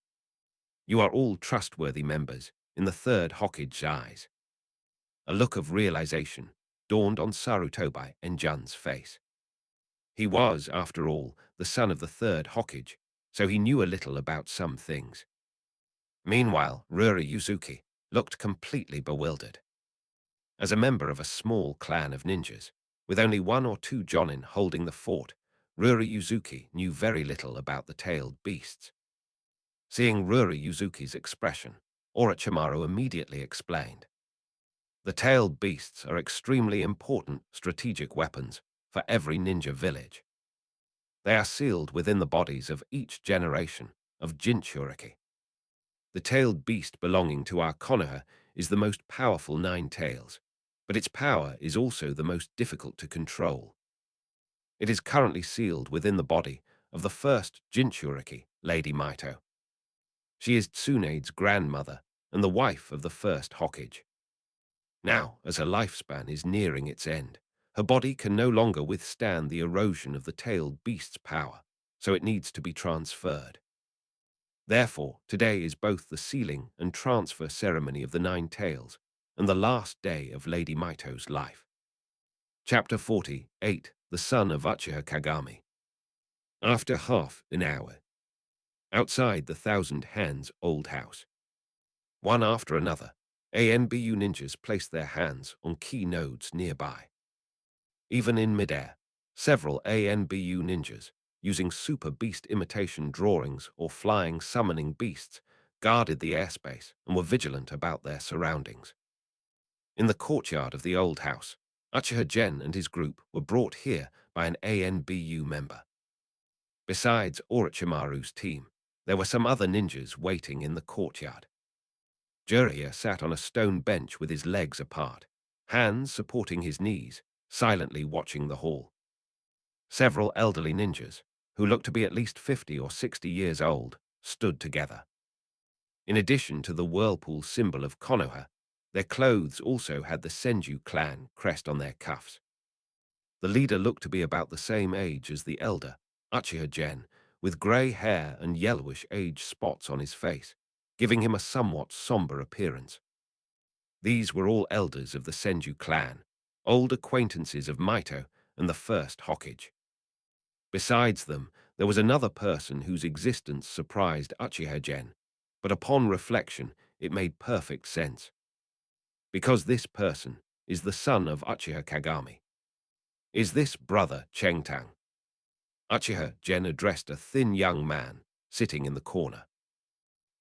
You are all trustworthy members in the third Hokage's eyes. A look of realization dawned on Sarutobi and Jun's face. He was, after all, the son of the third Hokage, so he knew a little about some things. Meanwhile, Ruri Yuzuki looked completely bewildered. As a member of a small clan of ninjas, with only one or two jonin holding the fort, Ruri Yuzuki knew very little about the tailed beasts. Seeing Ruri Yuzuki's expression, Orochimaru immediately explained. The tailed beasts are extremely important strategic weapons for every ninja village. They are sealed within the bodies of each generation of Jinchuriki. The tailed beast belonging to our Konoha is the most powerful Nine Tails, but its power is also the most difficult to control. It is currently sealed within the body of the first Jinchuriki, Lady Mito. She is Tsunede's grandmother and the wife of the first Hokage. Now, as her lifespan is nearing its end, her body can no longer withstand the erosion of the tailed beast's power, so it needs to be transferred. Therefore, today is both the sealing and transfer ceremony of the Nine Tails and the last day of Lady Mito's life. Chapter 48, The Son of Uchiha Kagami. After half an hour, outside the Thousand Hands old house, one after another, ANBU ninjas placed their hands on key nodes nearby. Even in midair, several ANBU ninjas, using super beast imitation drawings or flying summoning beasts, guarded the airspace and were vigilant about their surroundings. In the courtyard of the old house, Uchiha Gen and his group were brought here by an ANBU member. Besides Orochimaru's team, there were some other ninjas waiting in the courtyard. Jiraiya sat on a stone bench with his legs apart, hands supporting his knees, silently watching the hall. Several elderly ninjas, who looked to be at least 50 or 60 years old, stood together. In addition to the whirlpool symbol of Konoha, their clothes also had the Senju clan crest on their cuffs. The leader looked to be about the same age as the elder, Uchiha Gen, with grey hair and yellowish age spots on his face, giving him a somewhat somber appearance. These were all elders of the Senju clan, old acquaintances of Maito and the first Hokage. Besides them, there was another person whose existence surprised Uchiha-gen, but upon reflection it made perfect sense. Because this person is the son of Uchiha Kagami. Is this brother Chengtang? Uchiha-gen addressed a thin young man sitting in the corner.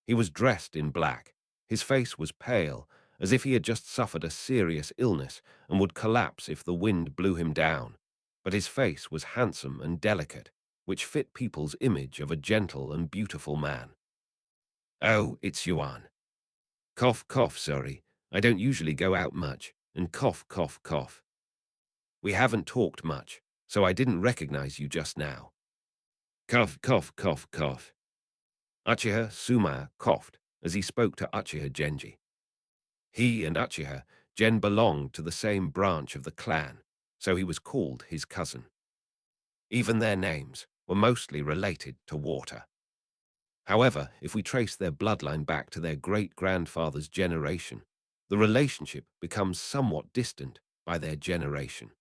He was dressed in black. His face was pale, as if he had just suffered a serious illness and would collapse if the wind blew him down. But his face was handsome and delicate, which fit people's image of a gentle and beautiful man. "Oh, it's Yuan. Cough, cough, sorry. I don't usually go out much, and cough, cough, cough. We haven't talked much, so I didn't recognize you just now. Cough, cough, cough, cough." Uchiha Sumaya coughed as he spoke to Uchiha Genji. He and Uchiha Gen belonged to the same branch of the clan, so he was called his cousin. Even their names were mostly related to water. However, if we trace their bloodline back to their great-grandfather's generation, the relationship becomes somewhat distant by their generation.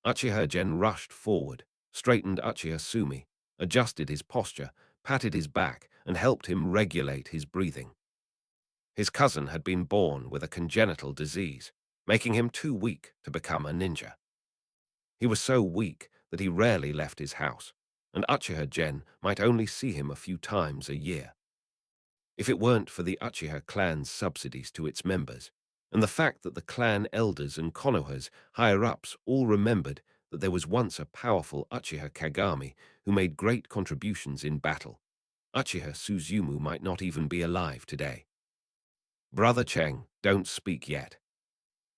Uchiha Gen rushed forward, straightened Uchiha Sumi, adjusted his posture, patted his back, and helped him regulate his breathing. His cousin had been born with a congenital disease, making him too weak to become a ninja. He was so weak that he rarely left his house, and Uchiha Gen might only see him a few times a year. If it weren't for the Uchiha clan's subsidies to its members, and the fact that the clan elders and Konoha's higher-ups all remembered that there was once a powerful Uchiha Kagami who made great contributions in battle, Uchiha Suzumu might not even be alive today. "Brother Cheng, don't speak yet.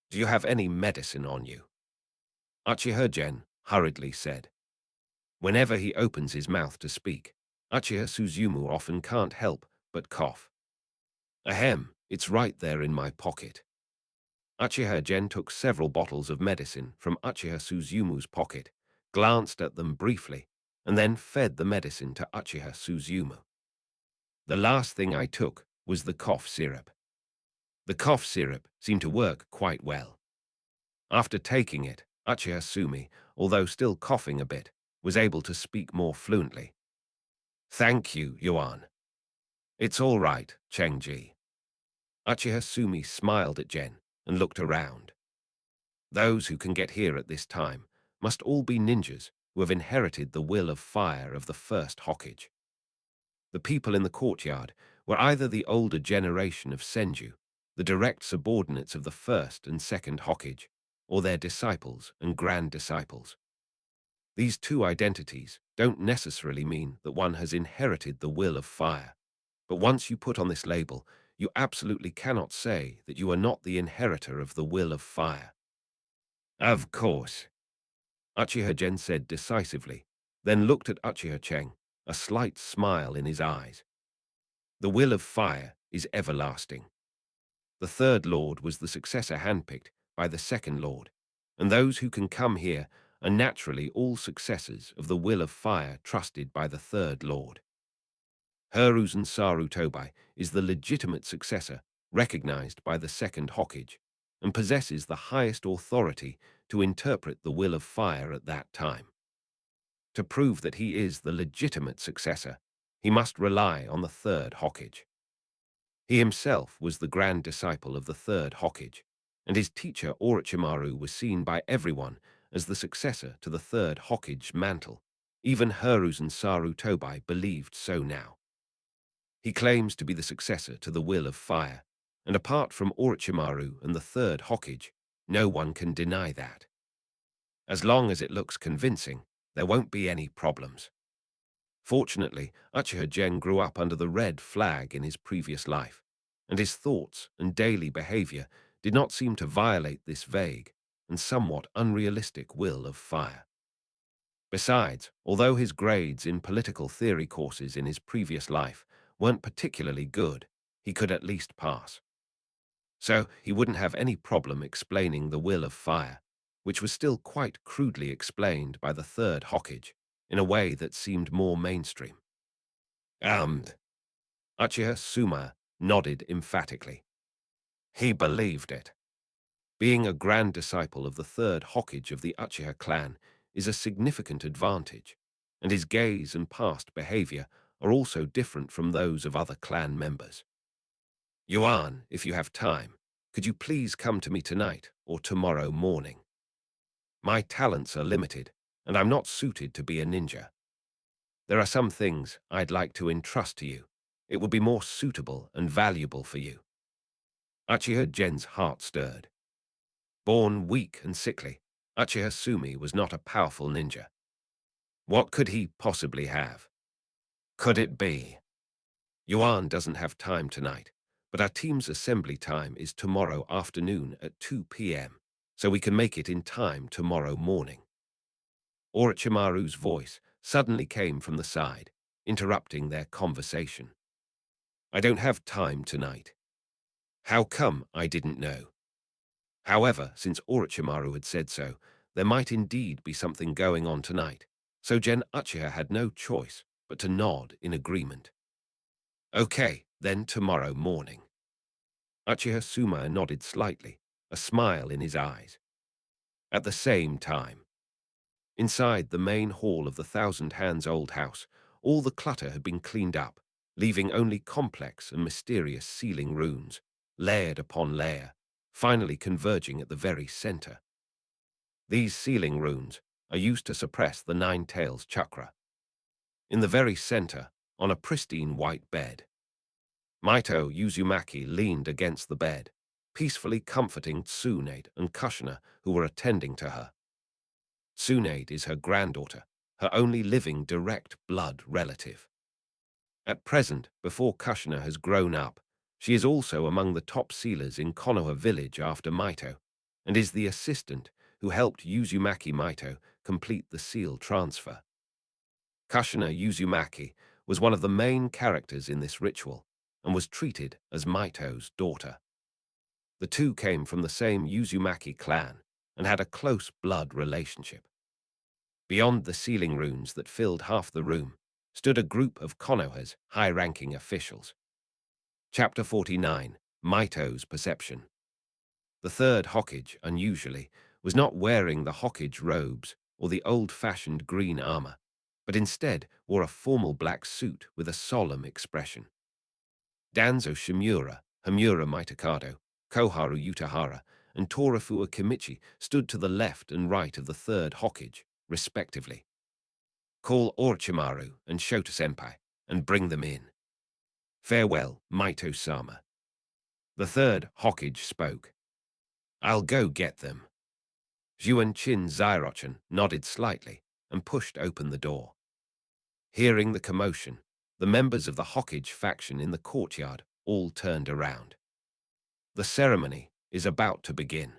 Do you have any medicine on you?" Uchiha Gen hurriedly said. Whenever he opens his mouth to speak, Uchiha Suzumu often can't help but cough. "Ahem, it's right there in my pocket." Uchiha Gen took several bottles of medicine from Uchiha Suzumu's pocket, glanced at them briefly, and then fed the medicine to Uchiha Suzumu. "The last thing I took was the cough syrup." The cough syrup seemed to work quite well. After taking it, Uchiha Sumi, although still coughing a bit, was able to speak more fluently. "Thank you, Yuan." "It's all right, Cheng-ji." Uchiha Sumi smiled at Gen and looked around. Those who can get here at this time must all be ninjas who have inherited the will of fire of the first Hokage. The people in the courtyard were either the older generation of Senju, the direct subordinates of the first and second Hokage, or their disciples and grand disciples. These two identities don't necessarily mean that one has inherited the will of fire, but once you put on this label, you absolutely cannot say that you are not the inheritor of the will of fire. "Of course," Uchiha Gen said decisively, then looked at Uchiha Cheng, a slight smile in his eyes. "The will of fire is everlasting." The third lord was the successor handpicked by the second lord, and those who can come here are naturally all successors of the will of fire trusted by the third lord. Hiruzen Saru Tobai is the legitimate successor recognized by the second Hokage, and possesses the highest authority to interpret the will of fire at that time. To prove that he is the legitimate successor, he must rely on the third Hokage. He himself was the grand disciple of the third Hokage, and his teacher Orochimaru was seen by everyone as the successor to the third Hokage mantle. Even Hiruzen Saru Tobai believed so now. He claims to be the successor to the will of fire, and apart from Orochimaru and the third Hokage, no one can deny that. As long as it looks convincing, there won't be any problems. Fortunately, Uchiha Gen grew up under the red flag in his previous life, and his thoughts and daily behavior did not seem to violate this vague and somewhat unrealistic will of fire. Besides, although his grades in political theory courses in his previous life weren't particularly good, he could at least pass. So he wouldn't have any problem explaining the will of fire, which was still quite crudely explained by the third Hokage, in a way that seemed more mainstream. Armed. Uchiha Suma nodded emphatically. He believed it. Being a grand disciple of the third Hokage of the Uchiha clan is a significant advantage, and his gaze and past behavior are also different from those of other clan members. Yuan, if you have time, could you please come to me tonight or tomorrow morning? My talents are limited, and I'm not suited to be a ninja. There are some things I'd like to entrust to you. It would be more suitable and valuable for you. Uchiha Gen's heart stirred. Born weak and sickly, Uchiha Sumi was not a powerful ninja. What could he possibly have? Could it be? Yuan doesn't have time tonight, but our team's assembly time is tomorrow afternoon at 2 p.m., so we can make it in time tomorrow morning. Orochimaru's voice suddenly came from the side, interrupting their conversation. I don't have time tonight. How come I didn't know? However, since Orochimaru had said so, there might indeed be something going on tonight, so Gen Uchiha had no choice but to nod in agreement. Okay, then tomorrow morning. Uchiha Suma nodded slightly, a smile in his eyes. At the same time, inside the main hall of the Thousand Hands Old House, all the clutter had been cleaned up, leaving only complex and mysterious ceiling runes, layered upon layer, finally converging at the very center. These ceiling runes are used to suppress the Nine Tails chakra. In the very center, on a pristine white bed, Maito Uzumaki leaned against the bed, peacefully comforting Tsunade and Kushina, who were attending to her. Tsunade is her granddaughter, her only living direct blood relative. At present, before Kushina has grown up, she is also among the top sealers in Konoha village after Maito, and is the assistant who helped Uzumaki Maito complete the seal transfer. Kushina Uzumaki was one of the main characters in this ritual, and was treated as Maito's daughter. The two came from the same Uzumaki clan, and had a close blood relationship. Beyond the ceiling runes that filled half the room, stood a group of Konoha's high-ranking officials. Chapter 49, Maito's Perception. The third Hokage, unusually, was not wearing the Hokage robes or the old-fashioned green armor, but instead wore a formal black suit with a solemn expression. Danzo Shimura, Hamura Mitokado, Koharu Utahara, and Torafua Kimichi stood to the left and right of the third Hokage, respectively. Call Orochimaru and Shota-senpai, and bring them in. Farewell, Maito-sama. The third Hokage spoke. I'll go get them. Juan-chin Zyrochen nodded slightly and pushed open the door. Hearing the commotion, the members of the Hokage faction in the courtyard all turned around. The ceremony is about to begin.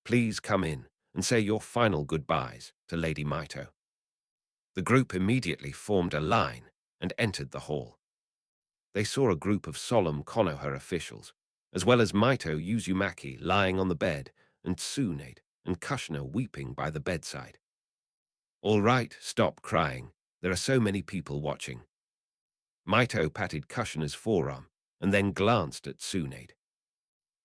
Please come in and say your final goodbyes to Lady Maito. The group immediately formed a line and entered the hall. They saw a group of solemn Konoha officials, as well as Maito Uzumaki lying on the bed and Tsunade and Kushina weeping by the bedside. All right, stop crying. There are so many people watching. Maito patted Kushina's forearm and then glanced at Tsunade.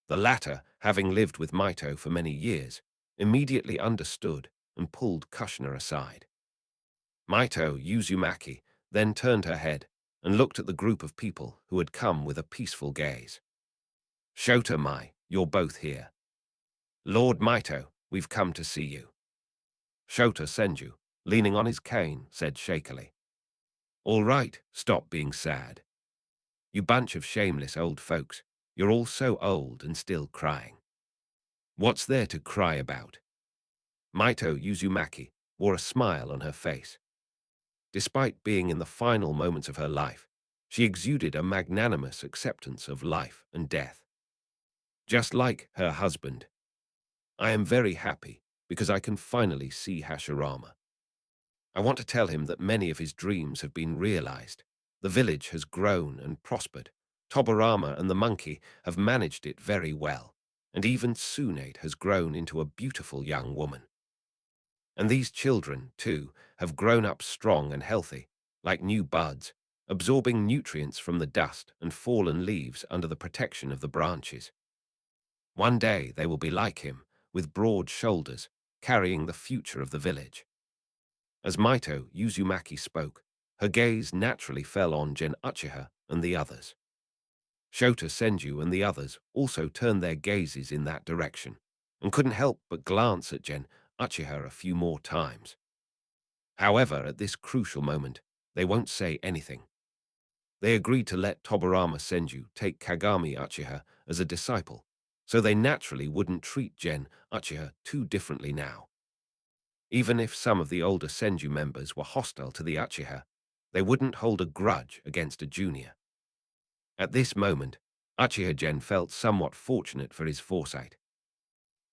The latter, having lived with Maito for many years, immediately understood and pulled Kushina aside. Maito Uzumaki then turned her head and looked at the group of people who had come with a peaceful gaze. Shota Mai, you're both here. Lord Maito, we've come to see you. Shota Senju, leaning on his cane, said shakily. All right, stop being sad. You bunch of shameless old folks, you're all so old and still crying. What's there to cry about? Maito Uzumaki wore a smile on her face. Despite being in the final moments of her life, she exuded a magnanimous acceptance of life and death. Just like her husband, I am very happy because I can finally see Hashirama. I want to tell him that many of his dreams have been realized. The village has grown and prospered. Tobirama and the monkey have managed it very well, and even Tsunade has grown into a beautiful young woman. And these children, too, have grown up strong and healthy, like new buds, absorbing nutrients from the dust and fallen leaves under the protection of the branches. One day they will be like him, with broad shoulders, carrying the future of the village. As Maito Uzumaki spoke, her gaze naturally fell on Gen Uchiha and the others. Shota Senju and the others also turned their gazes in that direction, and couldn't help but glance at Gen Uchiha a few more times. However, at this crucial moment, they won't say anything. They agreed to let Tobarama Senju take Kagami Uchiha as a disciple, so they naturally wouldn't treat Gen Uchiha too differently now. Even if some of the older Senju members were hostile to the Uchiha, they wouldn't hold a grudge against a junior. At this moment, Uchiha Gen felt somewhat fortunate for his foresight.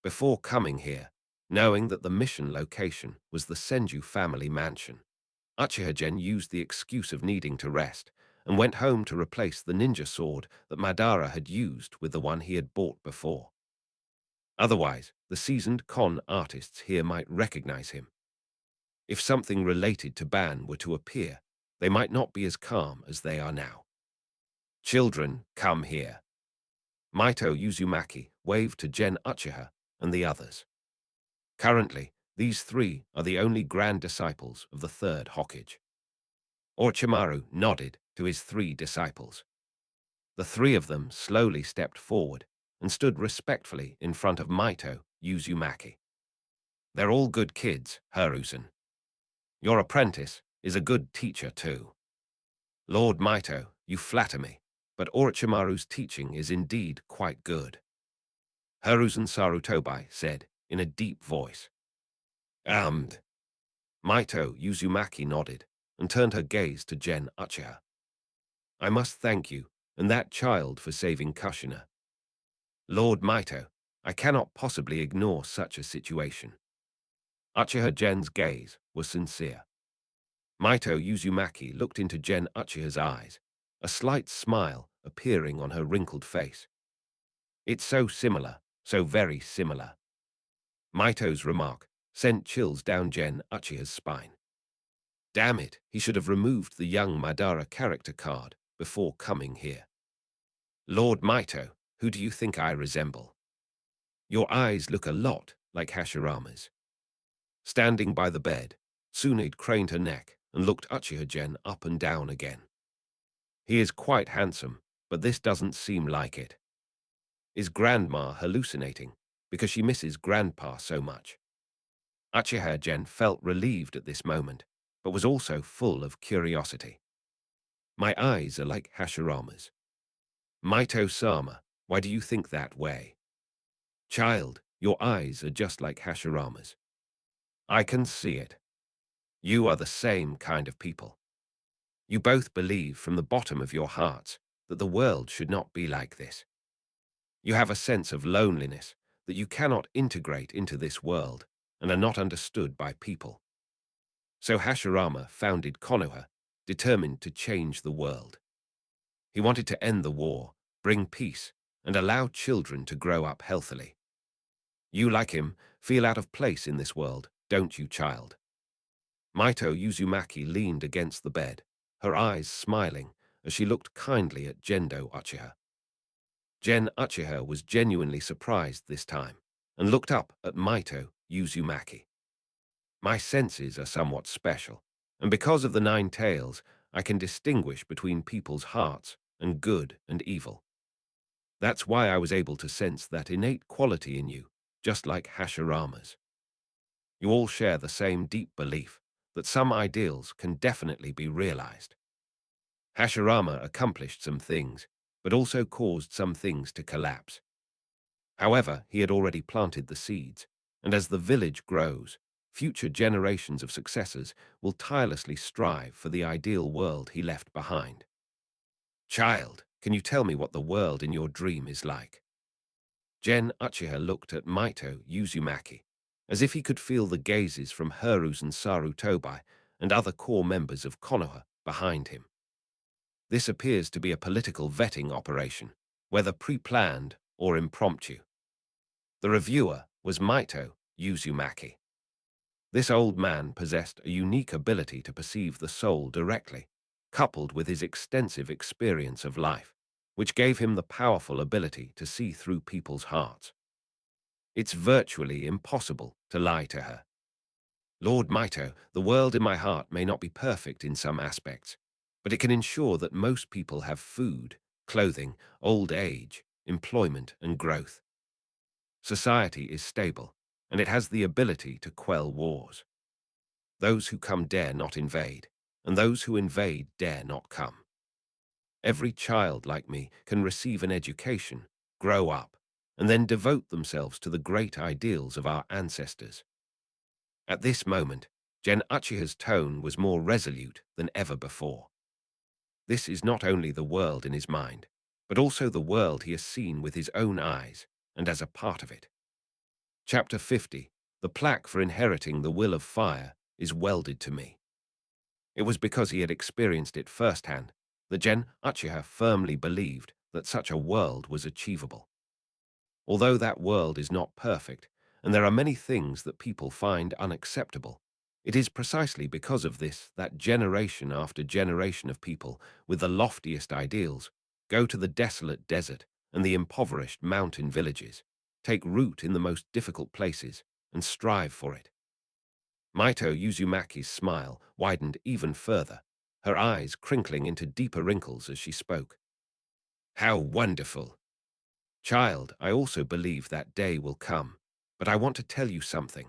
Before coming here, knowing that the mission location was the Senju family mansion, Uchiha Gen used the excuse of needing to rest and went home to replace the ninja sword that Madara had used with the one he had bought before. Otherwise, the seasoned con artists here might recognize him. If something related to Ban were to appear, they might not be as calm as they are now. Children, come here. Maito Uzumaki waved to Gen Uchiha and the others. Currently, these three are the only grand disciples of the third Hokage. Orochimaru nodded to his three disciples. The three of them slowly stepped forward and stood respectfully in front of Maito Uzumaki. They're all good kids, Hiruzen. Your apprentice is a good teacher too. Lord Maito, you flatter me, but Orochimaru's teaching is indeed quite good. Hiruzen Sarutobi said in a deep voice. Maito Uzumaki nodded and turned her gaze to Gen Uchiha. I must thank you and that child for saving Kushina. Lord Maito, I cannot possibly ignore such a situation. Uchiha Gen's gaze was sincere. Maito Uzumaki looked into Gen Uchiha's eyes, a slight smile appearing on her wrinkled face. It's so similar, so very similar. Maito's remark sent chills down Gen Uchiha's spine. Damn it, he should have removed the young Madara character card before coming here. Lord Maito, who do you think I resemble? Your eyes look a lot like Hashirama's. Standing by the bed, Tsunade craned her neck and looked Uchiha Gen up and down again. He is quite handsome, but this doesn't seem like it. Is Grandma hallucinating because she misses Grandpa so much? Uchiha Gen felt relieved at this moment, but was also full of curiosity. My eyes are like Hashirama's. Maito-sama, why do you think that way? Child, your eyes are just like Hashirama's. I can see it. You are the same kind of people. You both believe from the bottom of your hearts that the world should not be like this. You have a sense of loneliness that you cannot integrate into this world and are not understood by people. So Hashirama founded Konoha, determined to change the world. He wanted to end the war, bring peace, and allow children to grow up healthily. You, like him, feel out of place in this world, don't you, child? Maito Uzumaki leaned against the bed, her eyes smiling as she looked kindly at Gendo Uchiha. Gen Uchiha was genuinely surprised this time and looked up at Maito Uzumaki. My senses are somewhat special, and because of the 9 tails, I can distinguish between people's hearts and good and evil. That's why I was able to sense that innate quality in you, just like Hashirama's. You all share the same deep belief that some ideals can definitely be realized. Hashirama accomplished some things, but also caused some things to collapse. However, he had already planted the seeds, and as the village grows, future generations of successors will tirelessly strive for the ideal world he left behind. Child, can you tell me what the world in your dream is like? Gen Uchiha looked at Maito Uzumaki, as if he could feel the gazes from Hiruzen Sarutobi and other core members of Konoha behind him. This appears to be a political vetting operation, whether pre-planned or impromptu. The reviewer was Maito Uzumaki. This old man possessed a unique ability to perceive the soul directly, coupled with his extensive experience of life, which gave him the powerful ability to see through people's hearts. It's virtually impossible to lie to her. Lord Maito, the world in my heart may not be perfect in some aspects, but it can ensure that most people have food, clothing, old age, employment, and growth. Society is stable, and it has the ability to quell wars. Those who come dare not invade, and those who invade dare not come. Every child like me can receive an education, grow up, and then devote themselves to the great ideals of our ancestors. At this moment, Gen Uchiha's tone was more resolute than ever before. This is not only the world in his mind, but also the world he has seen with his own eyes, and as a part of it. Chapter 50, The Plaque for Inheriting the Will of Fire, is welded to me. It was because he had experienced it firsthand that Gen Uchiha firmly believed that such a world was achievable. Although that world is not perfect, and there are many things that people find unacceptable, it is precisely because of this that generation after generation of people with the loftiest ideals go to the desolate desert and the impoverished mountain villages, take root in the most difficult places, and strive for it. Maito Uzumaki's smile widened even further, her eyes crinkling into deeper wrinkles as she spoke. How wonderful! Child, I also believe that day will come, but I want to tell you something.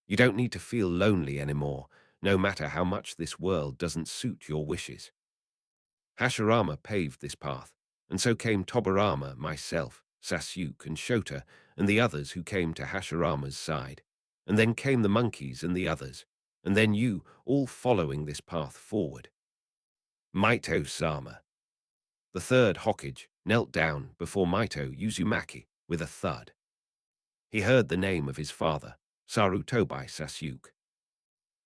You don't need to feel lonely anymore, no matter how much this world doesn't suit your wishes. Hashirama paved this path, and so came Tobarama, myself, Sasuke, and Shota, and the others who came to Hashirama's side. And then came the monkeys and the others, and then you, all following this path forward. Maito-sama. The third Hokage knelt down before Maito Uzumaki with a thud. He heard the name of his father, Sarutobi Sasuke.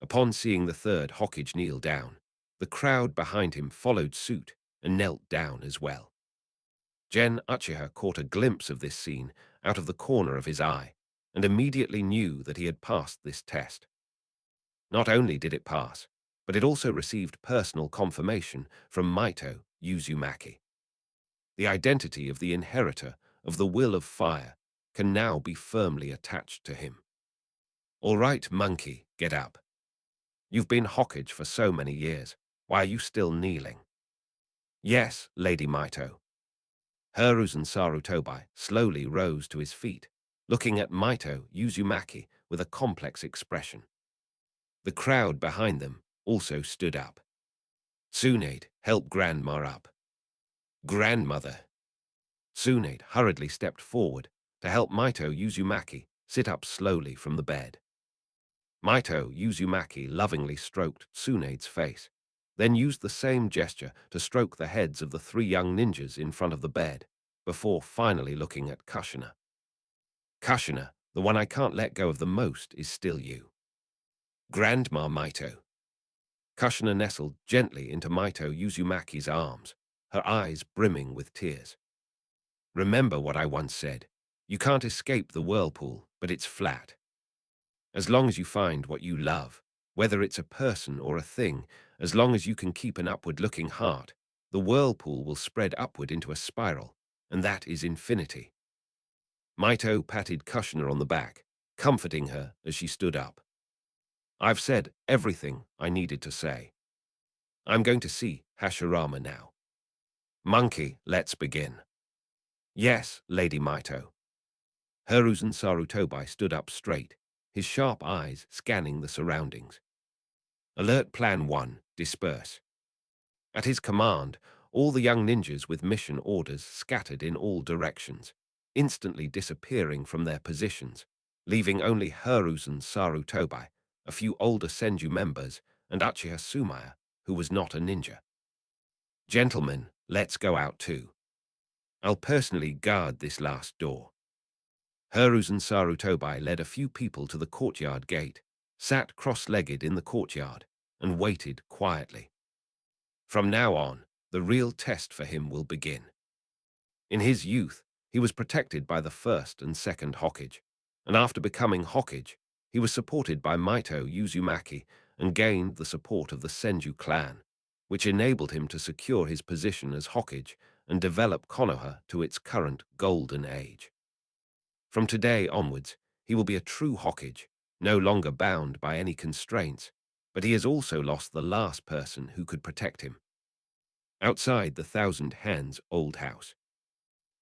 Upon seeing the third Hokage kneel down, the crowd behind him followed suit and knelt down as well. Gen Uchiha caught a glimpse of this scene out of the corner of his eye and immediately knew that he had passed this test. Not only did it pass, but it also received personal confirmation from Maito Uzumaki. The identity of the inheritor of the will of fire can now be firmly attached to him. All right, monkey, get up. You've been Hokage for so many years. Why are you still kneeling? Yes, Lady Maito. Hiruzen Sarutobi slowly rose to his feet, looking at Maito Uzumaki with a complex expression. The crowd behind them also stood up. Tsunade, help Grandma up. Grandmother. Tsunade hurriedly stepped forward to help Maito Uzumaki sit up slowly from the bed. Maito Uzumaki lovingly stroked Tsunade's face, then used the same gesture to stroke the heads of the three young ninjas in front of the bed, before finally looking at Kushina. Kushina, the one I can't let go of the most is still you. Grandma Maito. Kushina nestled gently into Maito Uzumaki's arms, her eyes brimming with tears. Remember what I once said. You can't escape the whirlpool, but it's flat. As long as you find what you love, whether it's a person or a thing, as long as you can keep an upward-looking heart, the whirlpool will spread upward into a spiral, and that is infinity. Maito patted Kushina on the back, comforting her as she stood up. I've said everything I needed to say. I'm going to see Hashirama now. Monkey, let's begin. Yes, Lady Maito. Hiruzen Sarutobi stood up straight, his sharp eyes scanning the surroundings. Alert Plan 1, disperse. At his command, all the young ninjas with mission orders scattered in all directions, instantly disappearing from their positions, leaving only Hiruzen Sarutobi, a few older Senju members, and Uchiha Sumaya, who was not a ninja. Gentlemen, let's go out too. I'll personally guard this last door. Hiruzen Sarutobi led a few people to the courtyard gate, sat cross-legged in the courtyard, and waited quietly. From now on, the real test for him will begin. In his youth, he was protected by the first and second Hokage, and after becoming Hokage, He was supported by Maito Uzumaki and gained the support of the Senju clan, which enabled him to secure his position as Hokage and develop Konoha to its current golden age. From today onwards, he will be a true Hokage, no longer bound by any constraints, but he has also lost the last person who could protect him. Outside the Thousand Hands old house,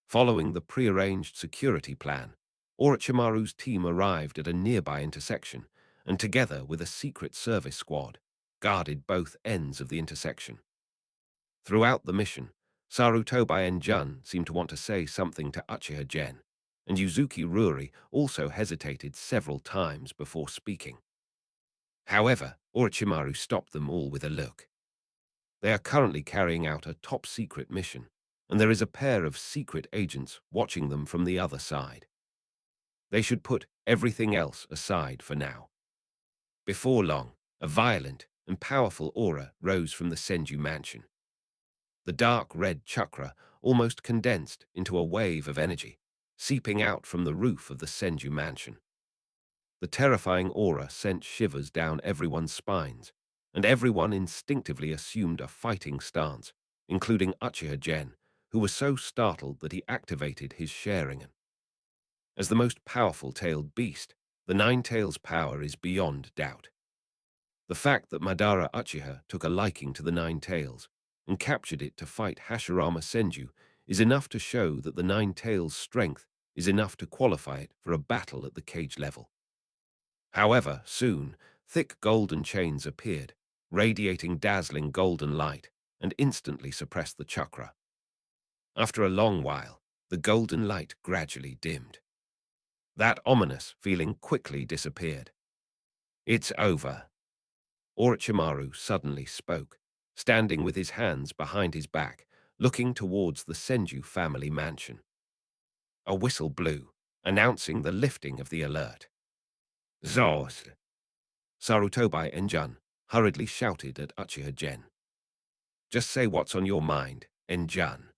following the prearranged security plan, Orochimaru's team arrived at a nearby intersection and together with a secret service squad, guarded both ends of the intersection. Throughout the mission, Sarutobi and Jun seemed to want to say something to Uchiha Gen, and Yuzuki Ruri also hesitated several times before speaking. However, Orochimaru stopped them all with a look. They are currently carrying out a top-secret mission, and there is a pair of secret agents watching them from the other side. They should put everything else aside for now. Before long, a violent and powerful aura rose from the Senju mansion. The dark red chakra almost condensed into a wave of energy, seeping out from the roof of the Senju mansion. The terrifying aura sent shivers down everyone's spines, and everyone instinctively assumed a fighting stance, including Uchiha Gen, who was so startled that he activated his Sharingan. As the most powerful tailed beast, the Nine-Tails' power is beyond doubt. The fact that Madara Uchiha took a liking to the Nine-Tails and captured it to fight Hashirama Senju is enough to show that the Nine-Tails' strength is enough to qualify it for a battle at the cage level. However, soon, thick golden chains appeared, radiating dazzling golden light, and instantly suppressed the chakra. After a long while, the golden light gradually dimmed. That ominous feeling quickly disappeared. "It's over." Orochimaru suddenly spoke, standing with his hands behind his back, looking towards the Senju family mansion. A whistle blew, announcing the lifting of the alert. "Zos!" Sarutobi and Jun hurriedly shouted at Uchiha Gen. "Just say what's on your mind, Enjun."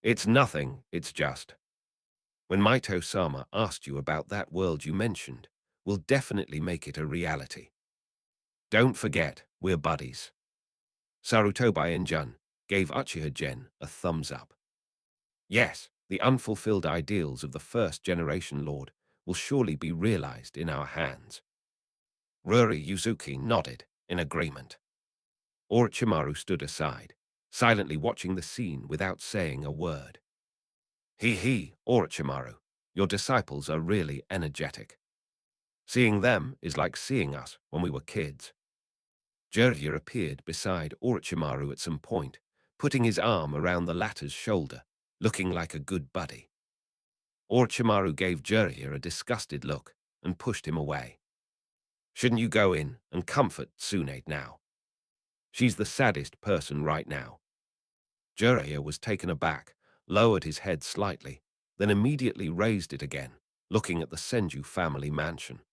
"It's nothing, it's just. When Maito-sama asked you about that world you mentioned, we'll definitely make it a reality. Don't forget, we're buddies." Sarutobi and Jun gave Uchiha Gen a thumbs up. "Yes, the unfulfilled ideals of the first-generation Lord will surely be realized in our hands." Ruri Yuzuki nodded in agreement. Orochimaru stood aside, silently watching the scene without saying a word. He, Orochimaru, your disciples are really energetic. Seeing them is like seeing us when we were kids." Jiraiya appeared beside Orochimaru at some point, putting his arm around the latter's shoulder, looking like a good buddy. Orochimaru gave Jiraiya a disgusted look and pushed him away. "Shouldn't you go in and comfort Tsunade now? She's the saddest person right now." Jiraiya was taken aback, lowered his head slightly, then immediately raised it again, looking at the Senju family mansion.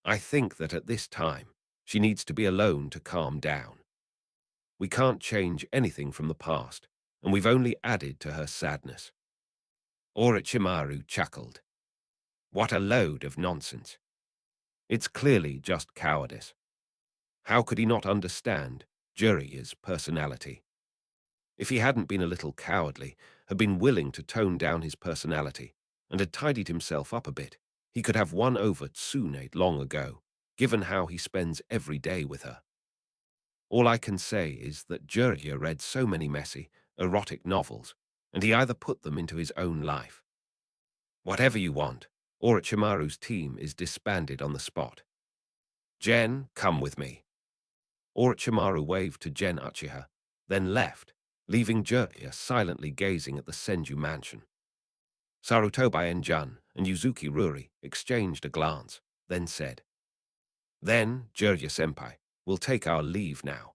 "I think that at this time, she needs to be alone to calm down. We can't change anything from the past, and we've only added to her sadness." Orochimaru chuckled. What a load of nonsense. It's clearly just cowardice. How could he not understand Jiraiya's personality? If he hadn't been a little cowardly, had been willing to tone down his personality, and had tidied himself up a bit, he could have won over Tsunade long ago, given how he spends every day with her. All I can say is that Jiraiya read so many messy, erotic novels, and he either put them into his own life. Whatever you want, Orochimaru's team is disbanded on the spot. "Gen, come with me." Orochimaru waved to Gen Uchiha, then left, leaving Jiraiya silently gazing at the Senju mansion. Sarutobi and Jun and Yuzuki Ruri exchanged a glance, then said, "Then, Jiraiya-senpai, we'll take our leave now."